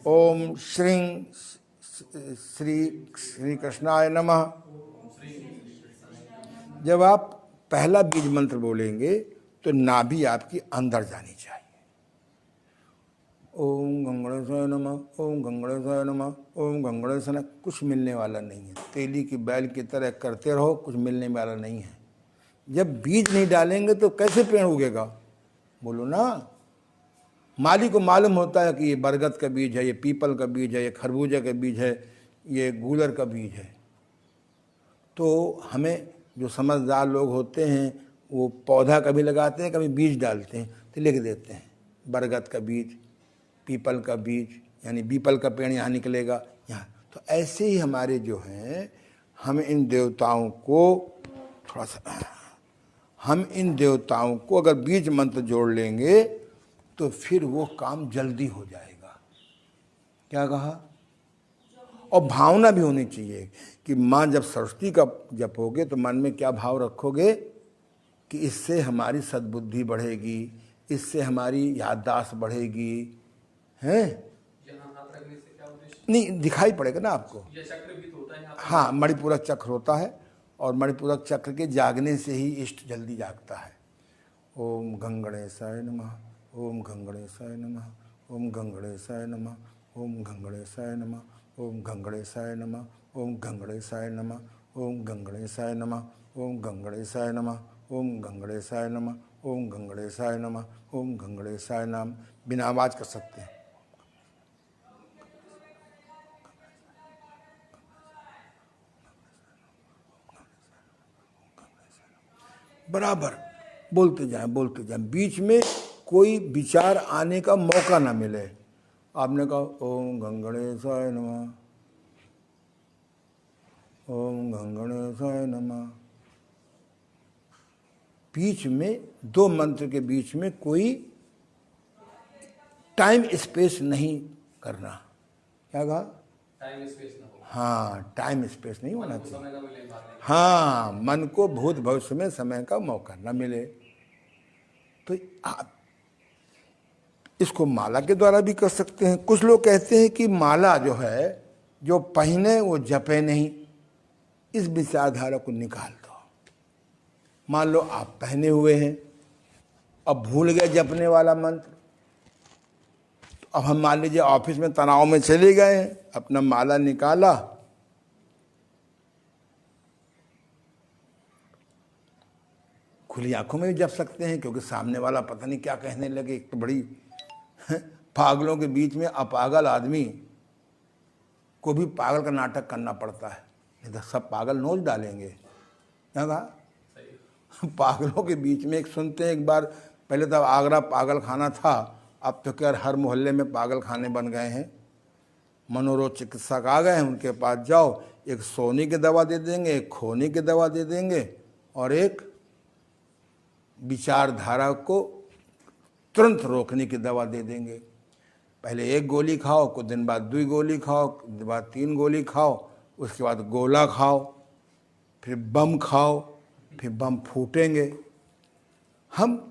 ओम श्रीं श्री श्री कृष्णाय नमः। जब आप पहला बीज मंत्र बोलेंगे तो नाभि आपकी अंदर जानी चाहिए। ओम गंगणेशाय नमः, ओम गंगणेशाय नमः, ओम गंगणेशाय नमः। कुछ मिलने वाला नहीं है, तेली की बैल की तरह करते रहो, कुछ मिलने वाला नहीं है। जब बीज नहीं डालेंगे तो कैसे पेड़ उगेगा? बोलो ना। माली को मालूम होता है कि ये बरगद का बीज है, ये पीपल का बीज है, ये खरबूजे का बीज है, ये गूलर का बीज है। तो हमें जो समझदार लोग होते हैं वो पौधा कभी लगाते हैं, कभी बीज डालते हैं, तो लिख देते हैं बरगद का बीज, पीपल का बीज, यानी पीपल का पेड़ यहाँ निकलेगा यहाँ। तो ऐसे ही हमारे जो हैं, हम इन देवताओं को थोड़ा सा, हम इन देवताओं को अगर बीज मंत्र जोड़ लेंगे तो फिर वो काम जल्दी हो जाएगा। क्या कहा? और भावना भी होनी चाहिए कि माँ जब सरस्वती का जपोगे तो मन में क्या भाव रखोगे कि इससे हमारी सद्बुद्धि बढ़ेगी, इससे हमारी याददाश्त बढ़ेगी, हैं? नहीं दिखाई पड़ेगा ना आपको। हाँ, मणिपूरक चक्र होता है और मणिपूरक चक्र के जागने से ही इष्ट जल्दी जागता है। ओम गंगणेशाय नमः, ओम गंगणेशाय नमः, ओम गंगणेशाय नमः, ओम गंगणेशाय नमः, ओम गंगणेशाय नमः, ओम गंगणेशाय नमः, ओम गंगणेशाय नमः, ओम गंगणेशाय नमः, ओम गंगणेशाय नमः, ओम गंगणेशाय नमः, ओम गंगणेशाय नाम बिना आवाज कर सकते हैं। बराबर बोलते जाएं, बीच में कोई विचार आने का मौका ना मिले। आपने कहा ओम गंगणेशाय नमः, ओम गंगणेशाय नमः, बीच में दो मंत्र के बीच में कोई टाइम स्पेस नहीं करना। क्या कहा? टाइम स्पेस ना हो। हाँ, टाइम स्पेस नहीं होना चाहिए। हाँ, मन को भूत भविष्य में समय का मौका न मिले। तो आप इसको माला के द्वारा भी कर सकते हैं। कुछ लोग कहते हैं कि माला जो है, जो पहने वो जपे नहीं। इस विचारधारा को निकाल दो। मान लो आप पहने हुए हैं, अब भूल गए जपने वाला मंत्र, तो अब हम मान लीजिए ऑफिस में तनाव में चले गए, अपना माला निकाला, खुली आंखों में भी जप सकते हैं, क्योंकि सामने वाला पता नहीं क्या कहने लगे। एक तो बड़ी पागलों के बीच में अपागल आदमी को भी पागल का नाटक करना पड़ता है, नहीं तो सब पागल नोच डालेंगे। क्या कहा? पागलों के बीच में एक सुनते हैं, एक बार पहले तो आगरा पागल खाना था, अब तो क्या हर मोहल्ले में पागल खाने बन गए हैं। मनोरोग चिकित्सक आ गए हैं, उनके पास जाओ, एक सोने की दवा दे देंगे, एक खोने की दवा दे देंगे, और एक विचारधारा को तुरंत रोकने की दवा दे देंगे। पहले एक गोली खाओ, कुछ दिन बाद 2 गोली खाओ, कुछ दिन बाद 3 गोली खाओ, उसके बाद गोला खाओ, फिर बम खाओ, फिर बम फूटेंगे। हम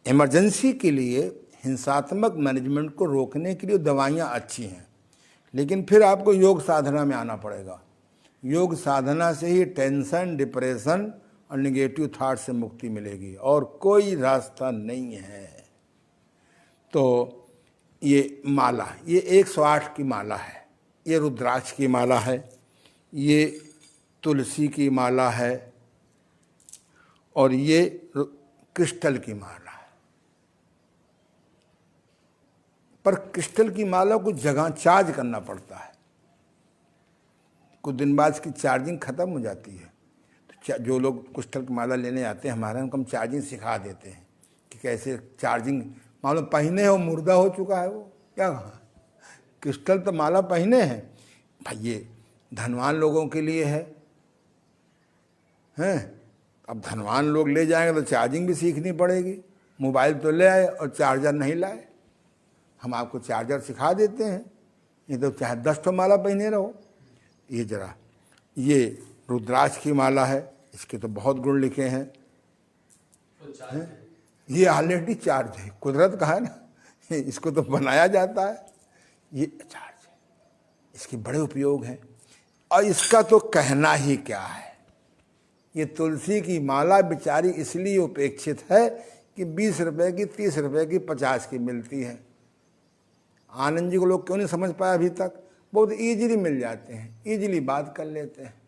इमरजेंसी के लिए, हिंसात्मक मैनेजमेंट को रोकने के लिए दवाइयाँ अच्छी हैं, लेकिन फिर आपको योग साधना में आना पड़ेगा। योग साधना से ही टेंशन, डिप्रेशन और निगेटिव थॉट से मुक्ति मिलेगी, और कोई रास्ता नहीं है। तो ये माला, ये 108 की माला है, ये रुद्राक्ष की माला है, ये तुलसी की माला है, और ये क्रिस्टल की माला है। पर क्रिस्टल की माला को जगह चार्ज करना पड़ता है, कुछ दिन बाद इसकी चार्जिंग खत्म हो जाती है। तो जो लोग क्रिस्टल की माला लेने आते हैं हमारे, उनको हम चार्जिंग सिखा देते हैं कि कैसे चार्जिंग। मालूम पहने हो मुर्दा हो चुका है वो, क्या कहा? क्रिस्टल तो माला पहने हैं भाई, ये धनवान लोगों के लिए है, हैं? अब धनवान लोग ले जाएंगे तो चार्जिंग भी सीखनी पड़ेगी। मोबाइल तो ले आए और चार्जर नहीं लाए, हम आपको चार्जर सिखा देते हैं, ये तो चाहे 10 तो माला पहने रहो। ये जरा, ये रुद्राक्ष की माला है, इसके तो बहुत गुण लिखे हैं। ये ऑलरेडी चार्ज है, कुदरत का है ना, इसको तो बनाया जाता है, ये चार्ज है, इसके बड़े उपयोग हैं। और इसका तो कहना ही क्या है। ये तुलसी की माला बेचारी इसलिए उपेक्षित है कि 20 रुपए की, 30 रुपए की, 50 की मिलती है। आनंद जी को लोग क्यों नहीं समझ पाए अभी तक? बहुत ईजिली मिल जाते हैं, ईजिली बात कर लेते हैं।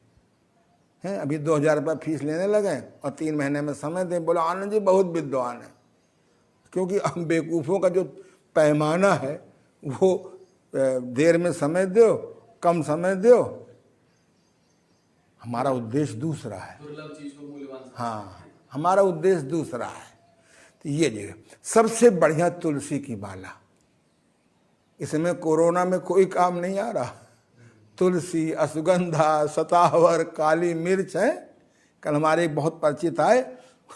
अभी 2000 रुपये फीस लेने लगे और 3 महीने में समय दें। बोला आनंद जी बहुत विद्वान है, क्योंकि हम बेवकूफ़ों का जो पैमाना है वो देर में समय दो, कम समय दो, हमारा उद्देश्य दूसरा है। दुर्लभ चीज को मूल्यवान। हाँ, हमारा उद्देश्य दूसरा है। तो ये जगह सबसे बढ़िया तुलसी की माला, इसमें कोरोना में कोई काम नहीं आ रहा। तुलसी, अश्वगंधा, सतावर, काली मिर्च है। कल हमारे एक बहुत परिचित आए,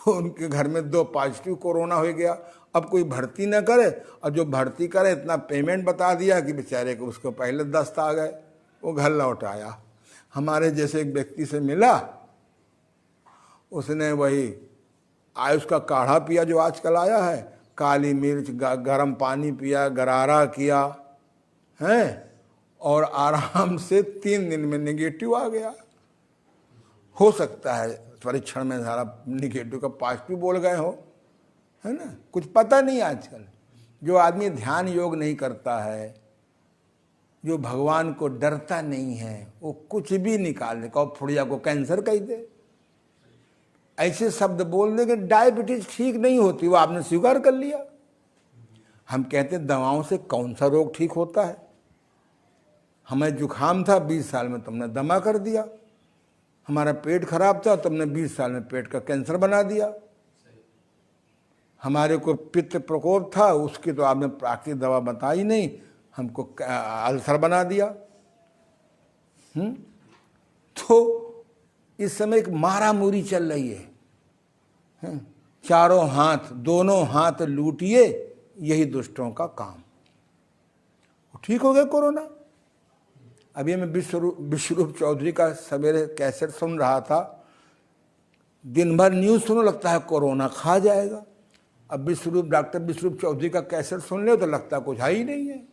उनके घर में 2 पॉजिटिव कोरोना हो गया। अब कोई भर्ती न करे, और जो भर्ती करे इतना पेमेंट बता दिया कि बेचारे को उसको पहले दस्त आ गए, वो घर लौट आया। हमारे जैसे एक व्यक्ति से मिला, उसने वही आयुष का काढ़ा पिया जो आजकल आया है, काली मिर्च, गर्म पानी पिया, गरारा किया है, और आराम से 3 दिन में निगेटिव आ गया। हो सकता है परीक्षण में सारा निगेटिव का पॉजिटिव बोल गए हो, है ना? कुछ पता नहीं आजकल। जो आदमी ध्यान योग नहीं करता है, जो भगवान को डरता नहीं है, वो कुछ भी निकाल दे। कहो फुड़िया को कैंसर कह दे, ऐसे शब्द बोल दे कि डायबिटीज ठीक नहीं होती, वो आपने स्वीकार कर लिया। हम कहते दवाओं से कौन सा रोग ठीक होता है? हमें जुखाम था, 20 साल में तुमने दमा कर दिया। हमारा पेट खराब था, तुमने 20 साल में पेट का कैंसर बना दिया। हमारे को पित्त प्रकोप था, उसकी तो आपने प्राकृतिक दवा बताई नहीं, हमको अल्सर बना दिया। तो इस समय एक मारामुरी चल रही है। चारों हाथ, दोनों हाथ लूटिए, यही दुष्टों का काम। ठीक हो गया कोरोना। अभी मैं विश्वरूप चौधरी का सवेरे कैसेट सुन रहा था, दिन भर न्यूज़ सुनो लगता है कोरोना खा जाएगा। अब डॉक्टर विश्वरूप चौधरी का कैसेट सुन ले तो लगता कुछ है ही नहीं है,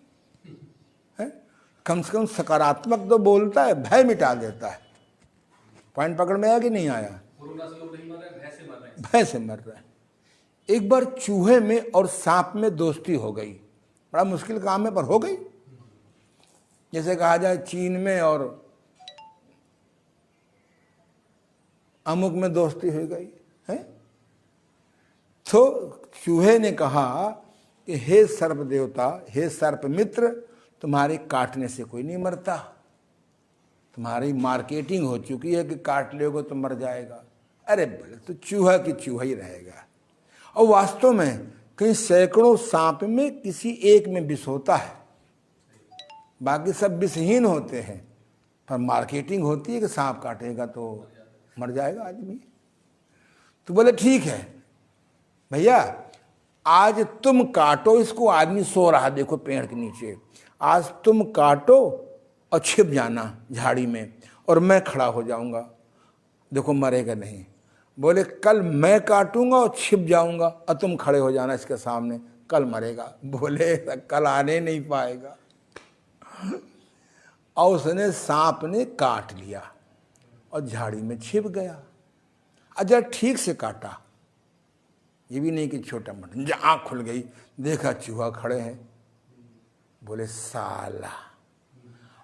कम से कम सकारात्मक तो बोलता है, भय मिटा देता है। पॉइंट पकड़ में आया कि नहीं आया? कोरोना से लोग नहीं मर रहे, भय से मर रहे हैं। भय से मर रहे हैं। एक बार चूहे में और सांप में दोस्ती हो गई, बड़ा मुश्किल काम है पर हो गई। जैसे कहा जाए चीन में और अमुक में दोस्ती हो गई है। तो चूहे ने कहा कि हे सर्प देवता, हे सर्प मित्र, तुम्हारे काटने से कोई नहीं मरता, तुम्हारी मार्केटिंग हो चुकी है कि काट लोगे तो मर जाएगा। अरे बोले तो चूहा की चूहा ही रहेगा। और वास्तव में कहीं सैकड़ों सांप में किसी एक में विष होता है, बाकी सब विषहीन होते हैं, पर मार्केटिंग होती है कि सांप काटेगा तो मर जाएगा आदमी। तो बोले ठीक है भैया, आज तुम काटो इसको। आदमी सो रहा देखो पेड़ के नीचे, आज तुम काटो और छिप जाना झाड़ी में, और मैं खड़ा हो जाऊंगा, देखो मरेगा नहीं। बोले कल मैं काटूंगा और छिप जाऊंगा और तुम खड़े हो जाना इसके सामने, कल मरेगा। बोले कल आने नहीं पाएगा। और उसने सांप ने काट लिया और झाड़ी में छिप गया। अजर ठीक से काटा, ये भी नहीं कि छोटा मोटा। आँख खुल गई, देखा चूहा खड़े हैं। बोले साला।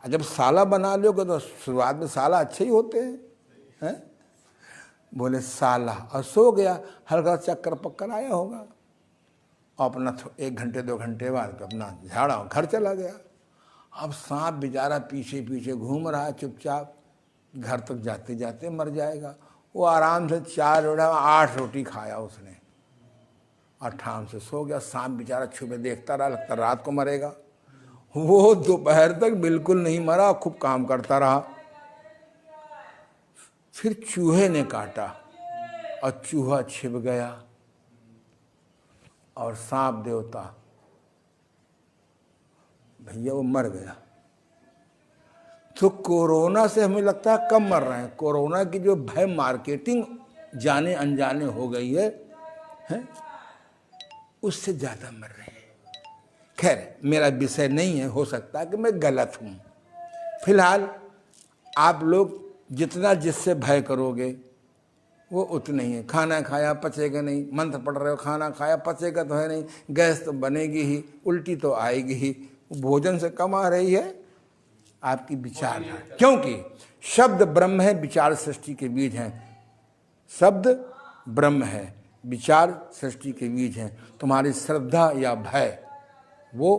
जब साला बना लोगे तो शुरुआत में साला अच्छे ही होते हैं। बोले साला, और सो गया। हल्का चक्कर पक्कर आया होगा, अपना 1 घंटे 2 घंटे बाद अपना झाड़ा घर चला गया। अब सांप बेचारा पीछे पीछे घूम रहा है चुपचाप, घर तक जाते जाते मर जाएगा। वो आराम से 4 रोटी 8 रोटी खाया उसने और ठाम से सो गया। सांप बेचारा छुपे देखता रहा, लगता रात को मरेगा। वो दोपहर तक बिल्कुल नहीं मरा, खूब काम करता रहा। फिर चूहे ने काटा और चूहा छिप गया और सांप देवता भैया वो मर गया। तो कोरोना से हमें लगता है कम मर रहे हैं। कोरोना की जो भय मार्केटिंग जाने अनजाने हो गई है? उससे ज्यादा मर रहे हैं। खैर मेरा विषय नहीं है, हो सकता है कि मैं गलत हूं। फिलहाल आप लोग जितना जिससे भय करोगे वो उतना ही है। खाना खाया पचेगा नहीं, मंत्र पढ़ रहे हो, खाना खाया पचेगा तो है नहीं, गैस तो बनेगी ही, उल्टी तो आएगी ही। भोजन से कम आ रही है आपकी विचारधारा, क्योंकि शब्द ब्रह्म है, विचार सृष्टि के बीज हैं। शब्द ब्रह्म है, विचार सृष्टि के बीज हैं। तुम्हारी श्रद्धा या भय वो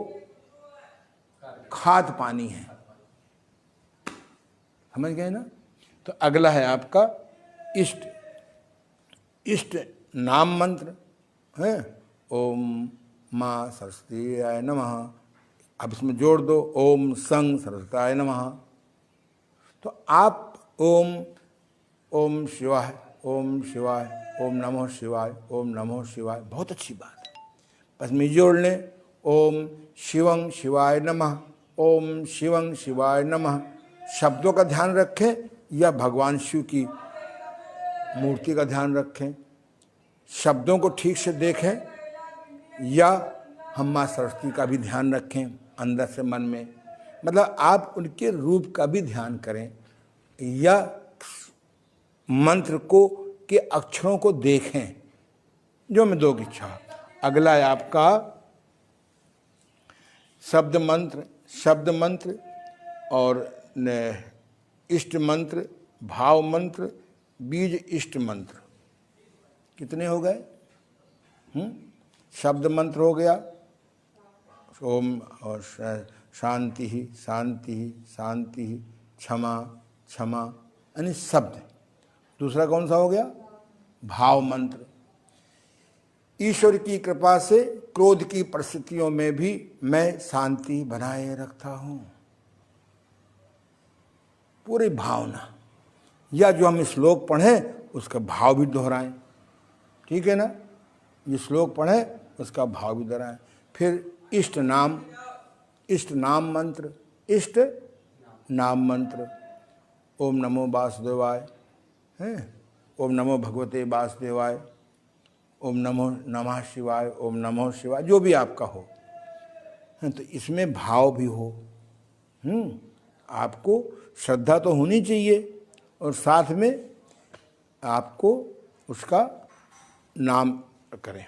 खाद पानी है। समझ गए ना? तो अगला है आपका इष्ट। इष्ट नाम मंत्र है, ओम मां सरस्वतीय नमः। अब इसमें जोड़ दो ओम संग सरस्वताय नमः। तो आप ओम शिवाय, ओम शिवाय, ओम नमो शिवाय, ओम नमो शिवाय, बहुत अच्छी बात है। बस में जोड़ लें ओम शिवं शिवाय नमः, ओम शिवं शिवाय नमः। शब्दों का ध्यान रखें या भगवान शिव की मूर्ति का ध्यान रखें, शब्दों को ठीक से देखें या हम माँ सरस्वती का भी ध्यान रखें अंदर से मन में, मतलब आप उनके रूप का भी ध्यान करें या मंत्र को के अक्षरों को देखें, जो मैं दो की इच्छा। अगला है आपका शब्द मंत्र और इष्ट मंत्र, भाव मंत्र, बीज इष्ट मंत्र। कितने हो गए? शब्द मंत्र हो गया ओम, और शांति ही शांति ही शांति ही, क्षमा क्षमा, यानी शब्द। दूसरा कौन सा हो गया? भाव मंत्र। ईश्वर की कृपा से क्रोध की परिस्थितियों में भी मैं शांति बनाए रखता हूं, पूरी भावना। या जो हम श्लोक पढ़ें उसका भाव भी दोहराएं, ठीक है ना? ये श्लोक पढ़ें उसका भाव भी दोहराएं। फिर इष्ट नाम मंत्र, इष्ट नाम मंत्र, ओम नमो वासुदेवाय है, ओम नमो भगवते वासुदेवाय, ओम नमो नमः शिवाय, ओम नमो शिवाय, जो भी आपका हो। तो इसमें भाव भी हो। आपको श्रद्धा तो होनी चाहिए और साथ में आपको उसका नाम करें।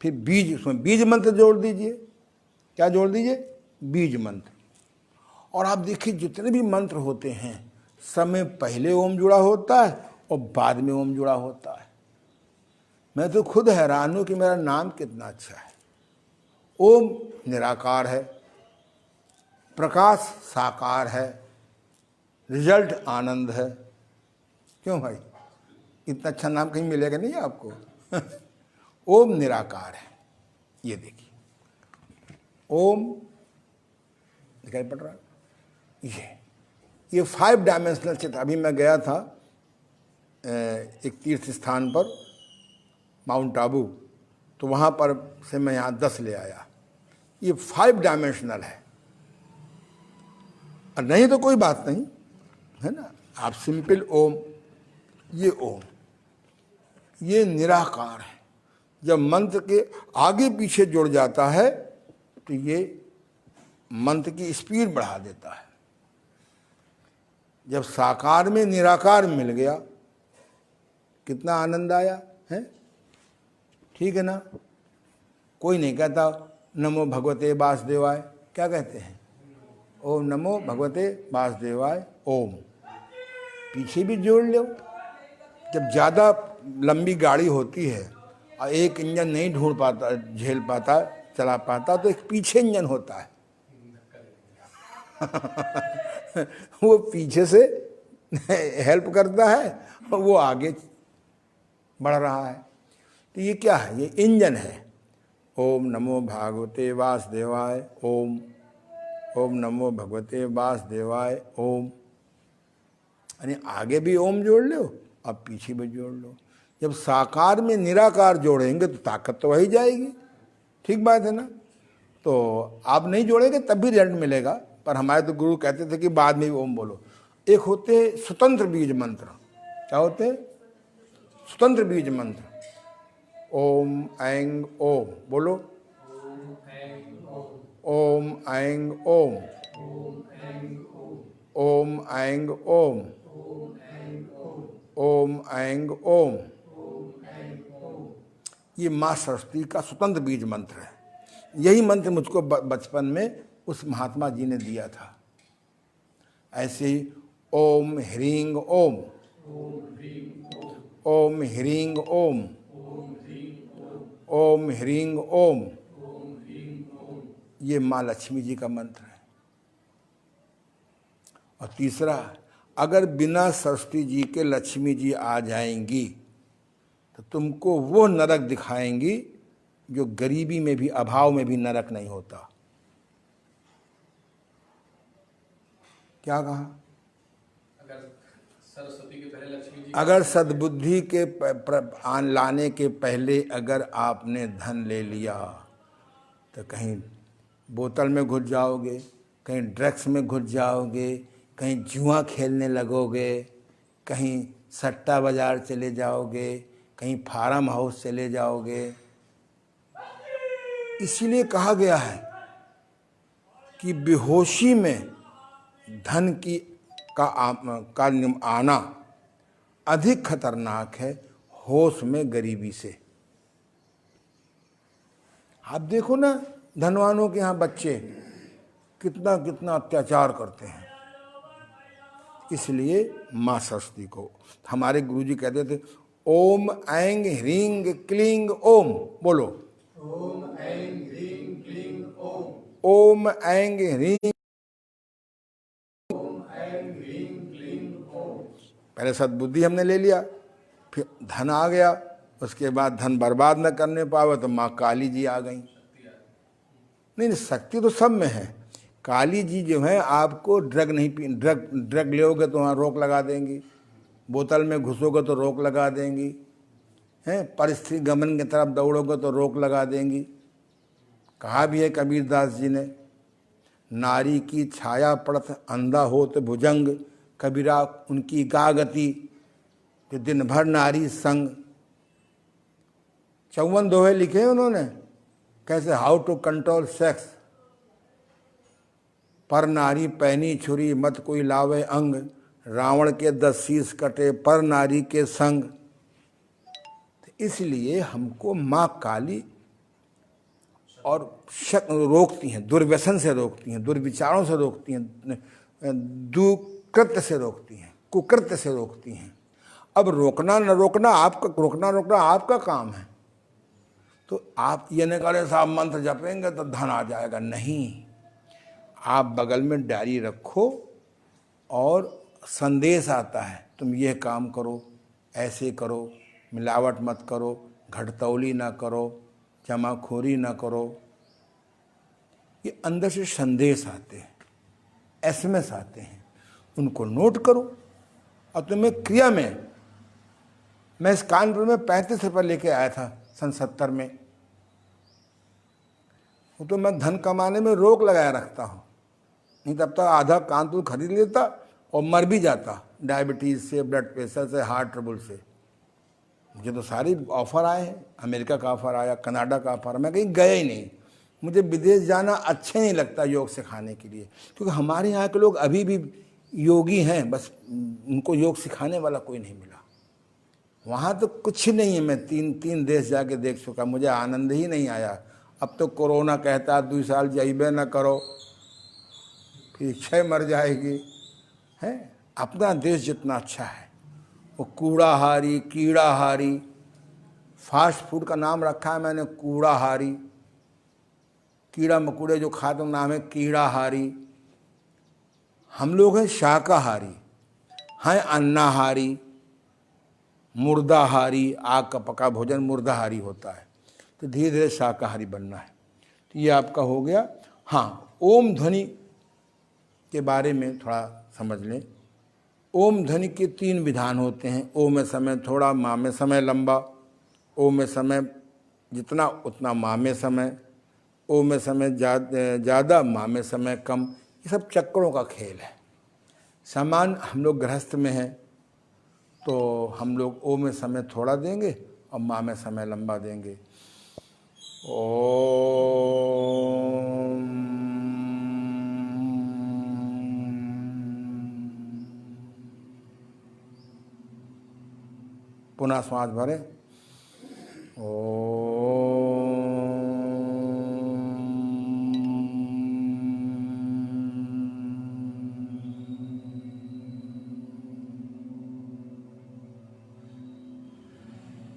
फिर बीज, उसमें बीज मंत्र जोड़ दीजिए। क्या जोड़ दीजिए? बीज मंत्र। और आप देखिए जितने भी मंत्र होते हैं सब में पहले ओम जुड़ा होता है और बाद में ओम जुड़ा होता है। मैं तो खुद हैरान हूं कि मेरा नाम कितना अच्छा है। ओम निराकार है, प्रकाश साकार है, रिजल्ट आनंद है। क्यों भाई, इतना अच्छा नाम कहीं मिलेगा नहीं आपको। ओम निराकार है, ये देखिए ओम दिखाई पड़ रहा है। ये 5 डायमेंशनल चित्र। अभी मैं गया था एक तीर्थ स्थान पर माउंट आबू, तो वहाँ पर से मैं यहाँ 10 ले आया। ये 5 डायमेंशनल है, और नहीं तो कोई बात नहीं है ना। आप सिंपल ओम, ये ओम, ये निराकार है। जब मंत्र के आगे पीछे जुड़ जाता है तो ये मंत्र की स्पीड बढ़ा देता है। जब साकार में निराकार मिल गया, कितना आनंद आया है। ठीक है ना। कोई नहीं कहता नमो भगवते वासुदेवाय, क्या कहते हैं? ओम नमो भगवते वासुदेवाय ओम। पीछे भी जोड़ लो। जब ज़्यादा लंबी गाड़ी होती है और एक इंजन नहीं ढूंढ पाता, झेल पाता, चला पाता, तो एक पीछे इंजन होता है। वो पीछे से हेल्प करता है और वो आगे बढ़ रहा है। तो ये क्या है? ये इंजन है। ओम नमो भगवते वासुदेवाय ओम, ओम नमो भगवते वासुदेवाय ओम। यानी आगे भी ओम जोड़ लो, अब पीछे भी जोड़ लो। जब साकार में निराकार जोड़ेंगे तो ताकत तो वही जाएगी। ठीक बात है ना। तो आप नहीं जोड़ेंगे तब भी रिजल्ट मिलेगा, पर हमारे तो गुरु कहते थे कि बाद में भी ओम बोलो। एक होते स्वतंत्र बीज मंत्र। क्या होते? स्वतंत्र बीज मंत्र। ओम ऐंग ओम बोलो। ओम ऐंग ओम, ओम ऐंग ओम, ओम ऐंग ओम। ये माँ सरस्वती का स्वतंत्र बीज मंत्र है। यही मंत्र मुझको बचपन में उस महात्मा जी ने दिया था। ऐसे ही ओम ह्रींग ओम, ओम ह्रींग ओम, ओम ह्रींग ओम। ये माँ लक्ष्मी जी का मंत्र है। और तीसरा, अगर बिना सरस्वती जी के लक्ष्मी जी आ जाएंगी तो तुमको वो नरक दिखाएंगी जो गरीबी में भी, अभाव में भी नरक नहीं होता। क्या कहा? अगर सरस्वती के पहले लक्ष्मी जी, अगर सद्बुद्धि के लाने के पहले अगर आपने धन ले लिया तो कहीं बोतल में घुस जाओगे, कहीं ड्रग्स में घुस जाओगे, कहीं जुआ खेलने लगोगे, कहीं सट्टा बाजार चले जाओगे, कहीं फार्म हाउस चले जाओगे। इसीलिए कहा गया है कि बेहोशी में धन की का आना अधिक खतरनाक है होश में गरीबी से। आप देखो ना, धनवानों के यहाँ बच्चे कितना कितना अत्याचार करते हैं। इसलिए माँ सरस्वती को हमारे गुरुजी कहते थे ओम ऐंग ह्रींग क्लींग ओम बोलो। ओम ऐं ह्रीं क्लीं ओम, ओम ऐंग ह्रींग। ओम ऐं ह्रीं क्लीं ओम। पहले सद्बुद्धि हमने ले लिया, फिर धन आ गया, उसके बाद धन बर्बाद न करने पावे तो माँ काली जी आ गई। नहीं, शक्ति तो सब में है। काली जी जो है आपको ड्रग नहीं पी, ड्रग लोगे तो वहाँ रोक लगा देंगी, बोतल में घुसोगे तो रोक लगा देंगी, हैं परिस्थिति गमन की तरफ दौड़ोगे तो रोक लगा देंगी। कहा भी है कबीरदास जी ने, नारी की छाया पड़त अंधा होत भुजंग, कबीरा उनकी गा गति कि दिन भर नारी संग। 54 दोहे लिखे हैं उन्होंने, कैसे हाउ टू कंट्रोल सेक्स। पर नारी पैनी छुरी मत कोई लावे अंग, रावण के 10 शीश कटे पर नारी के संग। तो इसलिए हमको माँ काली और रोकती हैं, दुर्व्यसन से रोकती हैं, दुर्विचारों से रोकती हैं, दुकृत्य से रोकती हैं, कुकृत्य से रोकती हैं। अब रोकना न रोकना आपका, रोकना रोकना आपका काम है। तो आप ये नहीं करें साहब मंत्र जपेंगे तो धन आ जाएगा, नहीं। आप बगल में डायरी रखो और संदेश आता है, तुम ये काम करो, ऐसे करो, मिलावट मत करो, घटतौली ना करो, जमाखोरी ना करो। ये अंदर से संदेश आते हैं, एसएमएस आते हैं, उनको नोट करो और तुम्हें क्रिया में। मैं इस कानपुर में 35 रुपये लेके आया था सन 70 में। वो तो मैं धन कमाने में रोक लगाया रखता हूँ, नहीं तब तक आधा कानपुर खरीद लेता और मर भी जाता, डायबिटीज़ से, ब्लड प्रेशर से, हार्ट ट्रबल से। मुझे तो सारी ऑफ़र आए हैं, अमेरिका का ऑफ़र आया, कनाडा का ऑफ़र, मैं कहीं गया ही नहीं। मुझे विदेश जाना अच्छे नहीं लगता योग सिखाने के लिए, क्योंकि हमारे यहाँ के लोग अभी भी योगी हैं, बस उनको योग सिखाने वाला कोई नहीं मिला। वहाँ तो कुछ नहीं है। मैं तीन देश जाके देख चुका, मुझे आनंद ही नहीं आया। अब तो कोरोना कहता 2 साल जाइबे न करो, फिर इच्छा मर जाएगी। है अपना देश जितना अच्छा है, वो कूड़ाहारी, कीड़ाहारी, फास्ट फूड का नाम रखा है मैंने कूड़ाहारी। कीड़ा मकोड़े जो खाते हैं नाम है कीड़ाहारी। हम लोग हैं शाकाहारी, हैं अन्नाहारी, मुर्दाहारी। आग का पका भोजन मुर्दाहारी होता है, तो धीरे धीरे शाकाहारी बनना है। तो ये आपका हो गया। हाँ, ओम ध्वनि के बारे में थोड़ा समझ लें। ओम ध्वनि के 3 विधान होते हैं। ओम में समय थोड़ा, माँ में समय लंबा। ओम में समय जितना उतना माँ में समय। ओम में समय ज़्यादा, माँ में समय कम। ये सब चक्रों का खेल है। सामान हम लोग गृहस्थ में हैं तो हम लोग ओम में समय थोड़ा देंगे और माँ में समय लंबा देंगे। ओम पुनः श्वास भरें।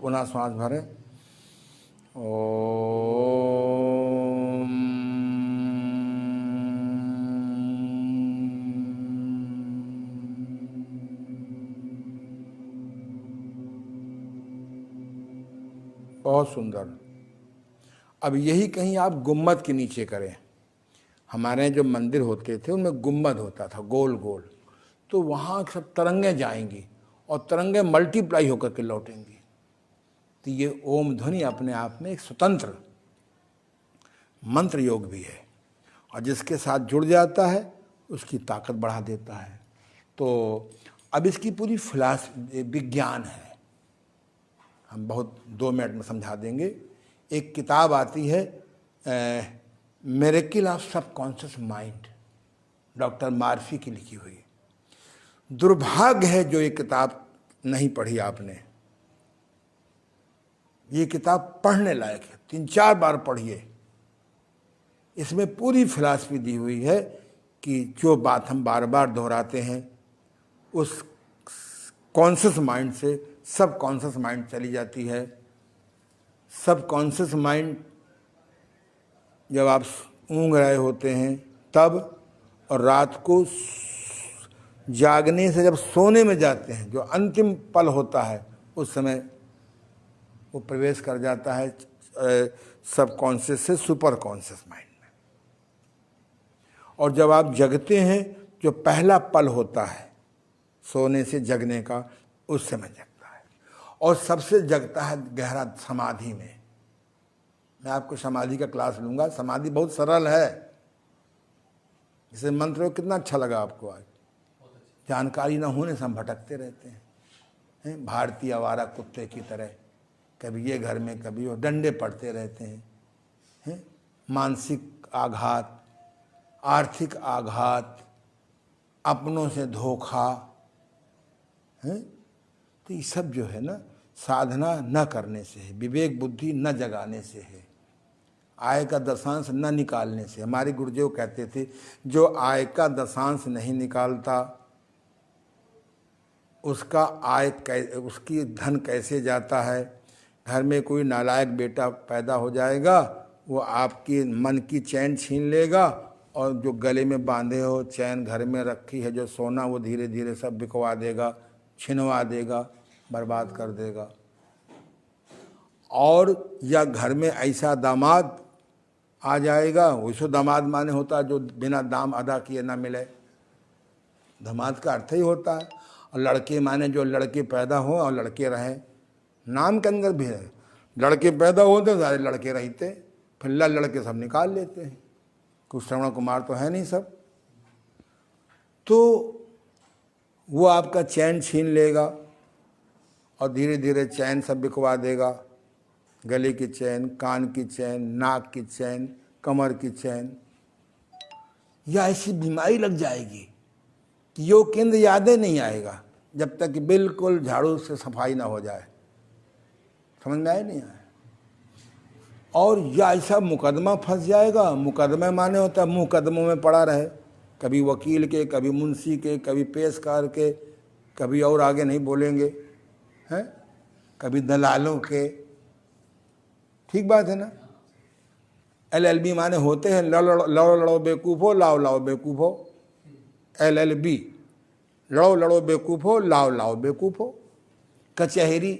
पुनः श्वास भरें। ओम। बहुत सुंदर। अब यही कहीं आप गुम्मद के नीचे करें। हमारे यहाँ जो मंदिर होते थे उनमें गुम्मद होता था गोल गोल, तो वहाँ सब तरंगें जाएंगी और तरंगें मल्टीप्लाई होकर के लौटेंगी। तो ये ओम ध्वनि अपने आप में एक स्वतंत्र मंत्र योग भी है, और जिसके साथ जुड़ जाता है उसकी ताकत बढ़ा देता है। तो अब इसकी पूरी फिलॉसफी विज्ञान है, हम बहुत 2 मिनट में समझा देंगे। एक किताब आती है miracle of subconscious mind, doctor Murphy की लिखी हुई। दुर्भाग्य है जो ये किताब नहीं पढ़ी आपने। ये किताब पढ़ने लायक है, 3-4 बार पढ़िए। इसमें पूरी फिलॉसफी दी हुई है कि जो बात हम बार बार दोहराते हैं उस कॉन्शियस माइंड से सब कॉन्शियस माइंड चली जाती है। सब कॉन्शियस माइंड जब आप ऊँघ रहे होते हैं तब, और रात को जागने से जब सोने में जाते हैं, जो अंतिम पल होता है उस समय वो प्रवेश कर जाता है सब कॉन्शियस से सुपर कॉन्शियस माइंड में। और जब आप जगते हैं, जो पहला पल होता है सोने से जगने का, उस समय जगता है। और सबसे जगता है गहरा समाधि में। मैं आपको समाधि का क्लास लूँगा। समाधि बहुत सरल है। इसे मंत्र कितना अच्छा लगा आपको आज। जानकारी न होने से हम भटकते रहते हैं, भारतीय आवारा कुत्ते की तरह, कभी ये घर में कभी वो, डंडे पड़ते रहते हैं। मानसिक आघात, आर्थिक आघात, अपनों से धोखा है। तो ये सब जो है ना, साधना न करने से है, विवेक बुद्धि न जगाने से है, आय का दशांश न निकालने से। हमारे गुरुदेव कहते थे जो आय का दशांश नहीं निकालता उसका उसकी धन कैसे जाता है। घर में कोई नालायक बेटा पैदा हो जाएगा, वो आपकी मन की चैन छीन लेगा, और जो गले में बांधे हो चैन घर में रखी है जो सोना, वो धीरे धीरे सब बिकवा देगा, छिनवा देगा, बर्बाद कर देगा। और या घर में ऐसा दामाद आ जाएगा, वैसे दामाद माने होता है जो बिना दाम अदा किए ना मिले, दामाद का अर्थ ही होता है। और लड़के माने जो लड़के पैदा हो और लड़के रहें, नाम के अंदर भी है, लड़के पैदा होते सारे लड़के रहते, फिर लड़के सब निकाल लेते हैं, कुछ श्रवण कुमार तो है नहीं सब। तो वो आपका चैन छीन लेगा और धीरे धीरे चैन सब बिकवा देगा, गले की चैन, कान की चैन, नाक की चैन, कमर की चैन। या ऐसी बीमारी लग जाएगी कि योग केंद्र यादें नहीं आएगा जब तक कि बिल्कुल झाड़ू से सफाई ना हो जाए। समझ में आए नहीं आए। और या ऐसा मुकदमा फंस जाएगा, मुकदमा माने होता है मुकदमों में पड़ा रहे, कभी वकील के, कभी मुंशी के, कभी पेशकार के, कभी और आगे नहीं बोलेंगे हैं, कभी दलालों के। ठीक बात है ना। LLB माने होते हैं लड़ो लड़ो बेवकूफ़ो, लाओ लाओ बेवकूफ़ो। LLB लड़ो लड़ो बेवकूफ़ो, लाओ लाओ बेवकूफ़ो। कचहरी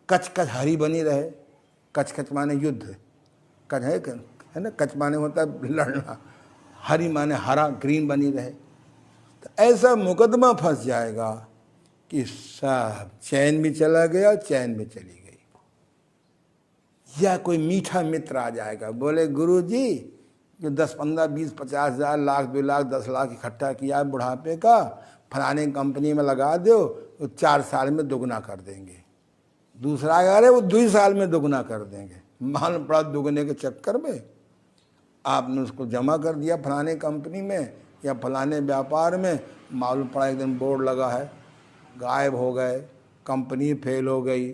कच कच हरी बनी रहे, कच कच माने युद्ध, कच है ना, कच माने होता है लड़ना, हरी माने हरा, ग्रीन बनी रहे। तो ऐसा मुकदमा फंस जाएगा कि सब चैन भी चला गया, चैन भी चली गई। या कोई मीठा मित्र आ जाएगा, बोले गुरु जी जो 10, 15, 20, 50 हज़ार, लाख, 2 लाख, 10 लाख इकट्ठा किया है बुढ़ापे का, फलाने कंपनी में लगा दो, वो 4 साल में दुगना कर देंगे। दूसरा अरे वो 2 साल में दुगना कर देंगे। मालूम पड़ा दुगने के चक्कर में आपने उसको जमा कर दिया फलाने कंपनी में या फलाने व्यापार में, मालूम पड़ा एक दिन बोर्ड लगा है, गायब हो गए, कंपनी फेल हो गई।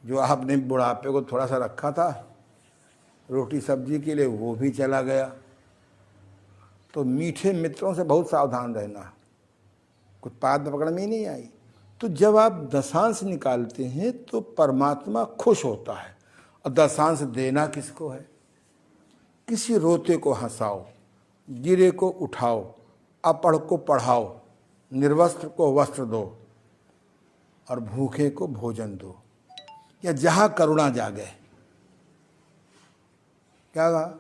जो आपने बुढ़ापे को थोड़ा सा रखा था रोटी सब्जी के लिए, वो भी चला गया। तो मीठे मित्रों से बहुत सावधान रहना, कुछ पाद पकड़ में ही नहीं आई। तो जब आप दशांश निकालते हैं तो परमात्मा खुश होता है। और दशांश देना किसको है? किसी रोते को हंसाओ, गिरे को उठाओ, अपढ़ को पढ़ाओ, निर्वस्त्र को वस्त्र दो और भूखे को भोजन दो। या जहाँ करुणा जागे, क्या कहा?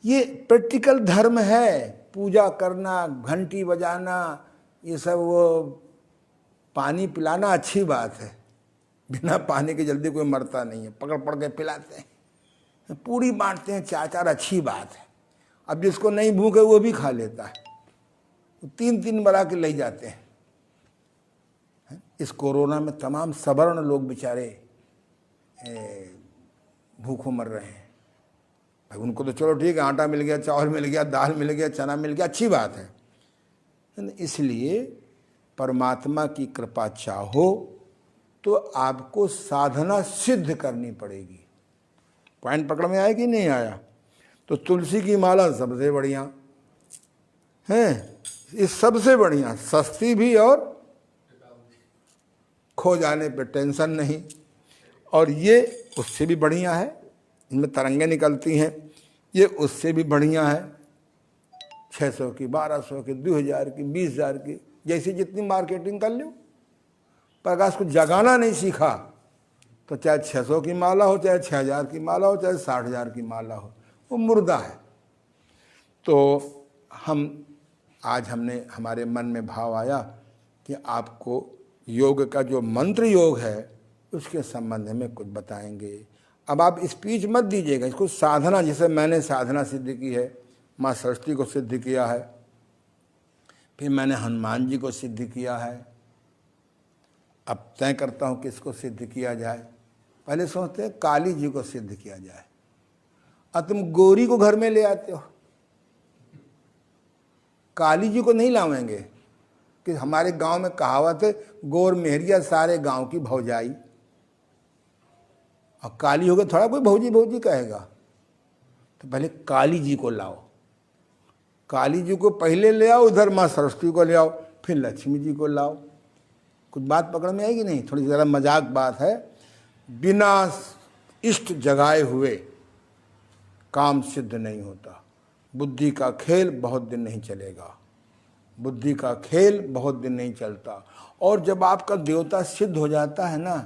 ये प्रैक्टिकल धर्म है। पूजा करना, घंटी बजाना, ये सब वो पानी पिलाना अच्छी बात है, बिना पानी के जल्दी कोई मरता नहीं है, पकड़ पकड़ के पिलाते हैं, पूरी बांटते हैं, 4-4 अच्छी बात है। अब जिसको नहीं भूख है वो भी खा लेता है, 3-3 बना के ले जाते हैं। इस कोरोना में तमाम सवर्ण लोग बेचारे भूखों मर रहे हैं। भाई उनको तो चलो ठीक है, आटा मिल गया, चावल मिल गया, दाल मिल गया, चना मिल गया, अच्छी बात है। इसलिए परमात्मा की कृपा चाहो तो आपको साधना सिद्ध करनी पड़ेगी। पॉइंट पकड़ में आया कि नहीं आया? तो तुलसी की माला सबसे बढ़िया है, इस सबसे बढ़िया, सस्ती भी और खो जाने पे टेंशन नहीं। और ये उससे भी बढ़िया है, इनमें तरंगें निकलती हैं, ये उससे भी बढ़िया है। 600 की, 1200 की, 2000 की, 20,000 की, जैसी जितनी मार्केटिंग कर लो। पर अगर उसको जगाना नहीं सीखा तो चाहे 600 की माला हो, चाहे 6000 की माला हो, चाहे 60,000 की माला हो, वो मुर्दा है। तो हमने हमारे मन में भाव आया कि आपको योग का जो मंत्र योग है उसके संबंध में कुछ बताएंगे। अब आप स्पीच मत दीजिएगा, इसको साधना, जैसे मैंने साधना सिद्ध की है, माँ सरस्वती को सिद्ध किया है, फिर मैंने हनुमान जी को सिद्ध किया है, अब तय करता हूँ किसको सिद्ध किया जाए। पहले सोचते हैं काली जी को सिद्ध किया जाए, अब तुम गौरी को घर में ले आते हो, काली जी को नहीं लावेंगे। कि हमारे गांव में कहावत है, गौर मेहरिया सारे गांव की भौजाई। और काली हो गए, थोड़ा कोई भौजी भौजी कहेगा, तो पहले काली जी को लाओ, काली जी को पहले ले आओ, उधर माँ सरस्वती को ले आओ, फिर लक्ष्मी जी को लाओ। कुछ बात पकड़ में आएगी नहीं, थोड़ी ज़रा मजाक बात है। बिना इष्ट जगाए हुए काम सिद्ध नहीं होता। बुद्धि का खेल बहुत दिन नहीं चलेगा, बुद्धि का खेल बहुत दिन नहीं चलता। और जब आपका देवता सिद्ध हो जाता है ना,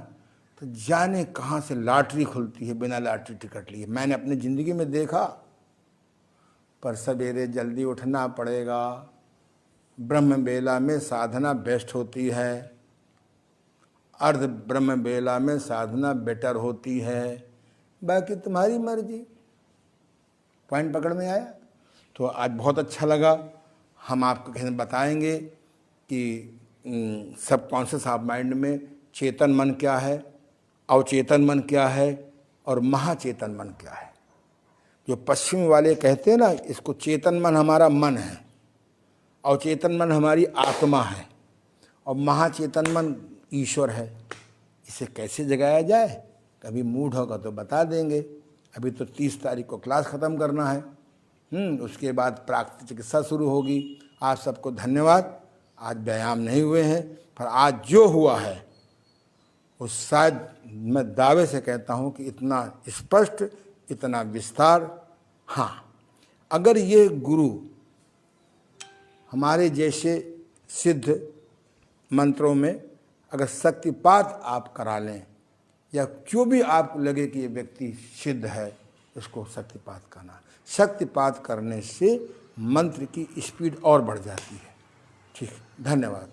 तो जाने कहाँ से लॉटरी खुलती है बिना लॉटरी टिकट लिए। मैंने अपनी ज़िंदगी में देखा। पर सवेरे जल्दी उठना पड़ेगा, ब्रह्म बेला में साधना बेस्ट होती है, अर्ध ब्रह्म बेला में साधना बेटर होती है, बाकी तुम्हारी मर्जी। पॉइंट पकड़ में आया? तो आज बहुत अच्छा लगा। हम आपको कहीं बताएंगे कि सबकॉन्शियस ऑफ माइंड में चेतन मन क्या है, अवचेतन मन क्या है और महाचेतन मन क्या है। जो पश्चिम वाले कहते हैं ना, इसको चेतन मन हमारा मन है, अवचेतन मन हमारी आत्मा है और महाचेतन मन ईश्वर है। इसे कैसे जगाया जाए, कभी मूड होगा तो बता देंगे। अभी तो 30 तारीख को क्लास ख़त्म करना है, उसके बाद प्राकृतिक चिकित्सा शुरू होगी। आप सबको धन्यवाद। आज व्यायाम नहीं हुए हैं, पर आज जो हुआ है वो शायद मैं दावे से कहता हूँ कि इतना स्पष्ट, इतना विस्तार। हाँ, अगर ये गुरु हमारे जैसे सिद्ध मंत्रों में अगर शक्तिपात आप करा लें, या जो भी आपको लगे कि ये व्यक्ति सिद्ध है, उसको शक्तिपात करना। शक्तिपात करने से मंत्र की स्पीड और बढ़ जाती है। ठीक, धन्यवाद।